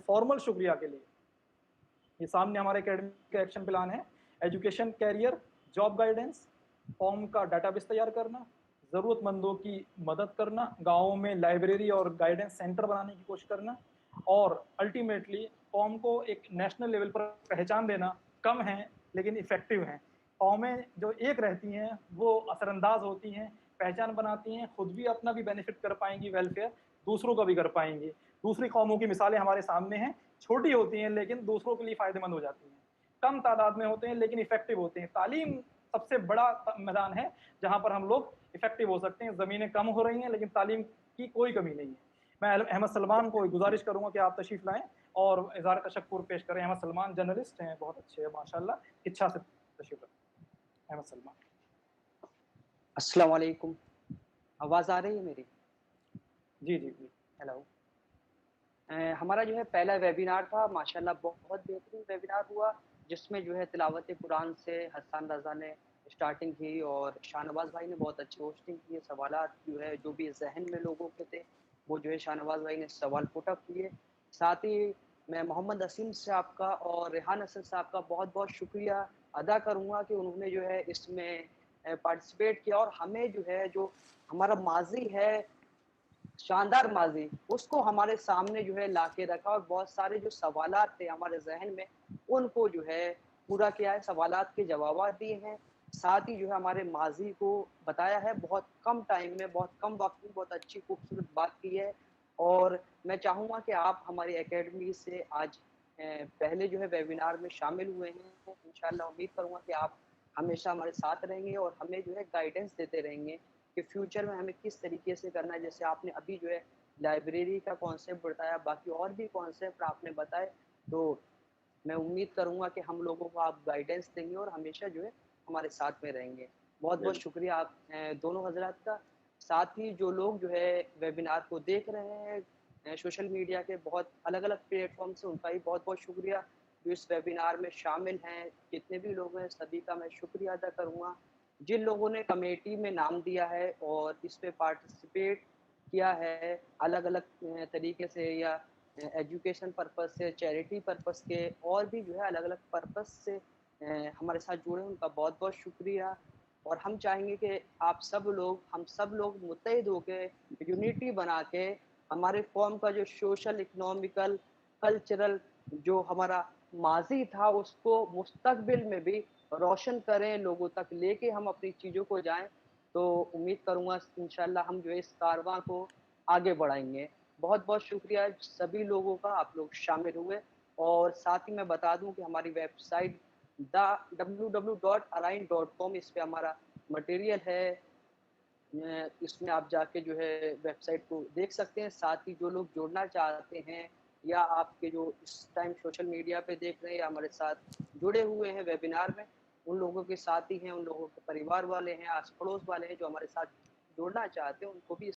फॉर्मल शुक्रिया के लिए ये सामने हमारे एकेडमी का एक्शन प्लान है। Education, career, job guidance, form का डाटाबेस तैयार करना, ज़रूरतमंदों की मदद करना, गाँवों में लाइब्रेरी और गाइडेंस सेंटर बनाने की कोशिश करना और अल्टीमेटली कौम को एक नेशनल लेवल पर पहचान देना। कम हैं लेकिन इफ़ेक्टिव हैं। कौमें जो एक रहती हैं वो असरअंदाज होती हैं, पहचान बनाती हैं, खुद भी अपना भी बेनिफिट कर पाएंगी, वेलफेयर दूसरों का भी कर पाएंगी। दूसरी कौमों की मिसालें हमारे सामने हैं, छोटी होती हैं लेकिन दूसरों के लिए फ़ायदेमंद हो जाती हैं। कम तादाद में होते हैं लेकिन इफ़ेक्टिव होते हैं। तालीम सबसे बड़ा मैदान है जहाँ पर हम लोग इफ़ेक्टिव हो सकते हैं। ज़मीनें कम हो रही हैं लेकिन तालीम की कोई कमी नहीं है। मैं अहमद सलमान को गुजारिश करूँगा कि आप तशरीफ़ लाएँ और इज़हार तशक्कुर पेश करें। अहमद सलमान जर्नलिस्ट हैं, बहुत अच्छे हैं माशाल्लाह, इच्छा से तशरीफ़ लाएँ। अहमद सलमान। अस्सलाम वालेकुम। आवाज़ आ रही है मेरी? जी, जी, जी। हेलो। हमारा जो है पहला वेबिनार था, माशाल्लाह बहुत बेहतरीन वेबिनार हुआ, जिसमें जो है तिलावत कुरान से हसन रज़ा ने स्टार्टिंग की और शाहनवाज़ भाई ने बहुत अच्छी होस्टिंग की। सवालात जो है जो भी ज़हन में लोगों के थे, वो जो है शाहनवाज़ भाई ने सवाल पुट अप किए। साथ ही मैं मोहम्मद असीम साहब का और रेहान असद साहब का बहुत-बहुत शुक्रिया अदा करूँगा कि उन्होंने जो है इसमें पार्टिसिपेट किया और हमें जो है जो हमारा माज़ी है शानदार माज़ी, उसको हमारे सामने जो है लाके रखा और बहुत सारे जो सवालात थे हमारे ज़हन में, उनको जो है पूरा किया है, सवालात के जवाबात दिए हैं। साथ ही जो है हमारे माज़ी को बताया है, बहुत कम टाइम में, बहुत कम वक़्त में बहुत अच्छी खूबसूरत बात की है और मैं चाहूँगा कि आप हमारी अकेडमी से आज पहले जो है वेबिनार में शामिल हुए हैं। इंशाअल्लाह उम्मीद करूँगा कि आप हमेशा हमारे साथ रहेंगे और हमें जो है गाइडेंस देते रहेंगे कि फ्यूचर में हमें किस तरीके से करना है। जैसे आपने अभी जो है लाइब्रेरी का कॉन्सेप्ट बताया, बाकी और भी कॉन्सेप्ट आपने बताए, तो मैं उम्मीद करूँगा कि हम लोगों को आप गाइडेंस देंगे और हमेशा जो है हमारे साथ में रहेंगे। बहुत-बहुत शुक्रिया आप दोनों हज़रात का। साथ ही जो लोग जो है वेबिनार को देख रहे हैं सोशल मीडिया के बहुत अलग-अलग प्लेटफ़ॉर्म से, उनका भी बहुत-बहुत शुक्रिया जो इस वेबिनार में शामिल हैं। जितने भी लोग हैं सभी का मैं शुक्रिया अदा करूँगा। जिन लोगों ने कमेटी में नाम दिया है और इसमें पार्टिसिपेट किया है अलग-अलग तरीके से या एजुकेशन पर्पज़ से, चैरिटी पर्पज़ के और भी जो है अलग-अलग पर्पज़ से हमारे साथ जुड़े हैं, उनका बहुत-बहुत शुक्रिया। और हम चाहेंगे कि आप सब लोग, हम सब लोग मुत्तहिद होके यूनिटी बना के हमारे क़ौम का जो सोशल, इकोनॉमिकल, कल्चरल जो हमारा माज़ी था, उसको मुस्तक़बिल में भी रोशन करें, लोगों तक लेके हम अपनी चीज़ों को जाएँ, तो उम्मीद करूँगा इंशाअल्लाह हम जो है इस कारवां को आगे बढ़ाएँगे। बहुत-बहुत शुक्रिया सभी लोगों का, आप लोग शामिल हुए और साथ ही मैं बता दूँ कि हमारी वेबसाइट www.arain.com इस पे हमारा मटेरियल है। इसमें आप जाके जो है वेबसाइट को देख सकते हैं। साथ ही जो लोग जुड़ना चाहते हैं या आपके जो इस टाइम सोशल मीडिया पे देख रहे हैं या हमारे साथ जुड़े हुए हैं वेबिनार में, उन लोगों के साथी हैं, उन लोगों के परिवार वाले हैं, आस-पड़ोस वाले हैं जो हमारे साथ जुड़ना चाहते हैं, उनको भी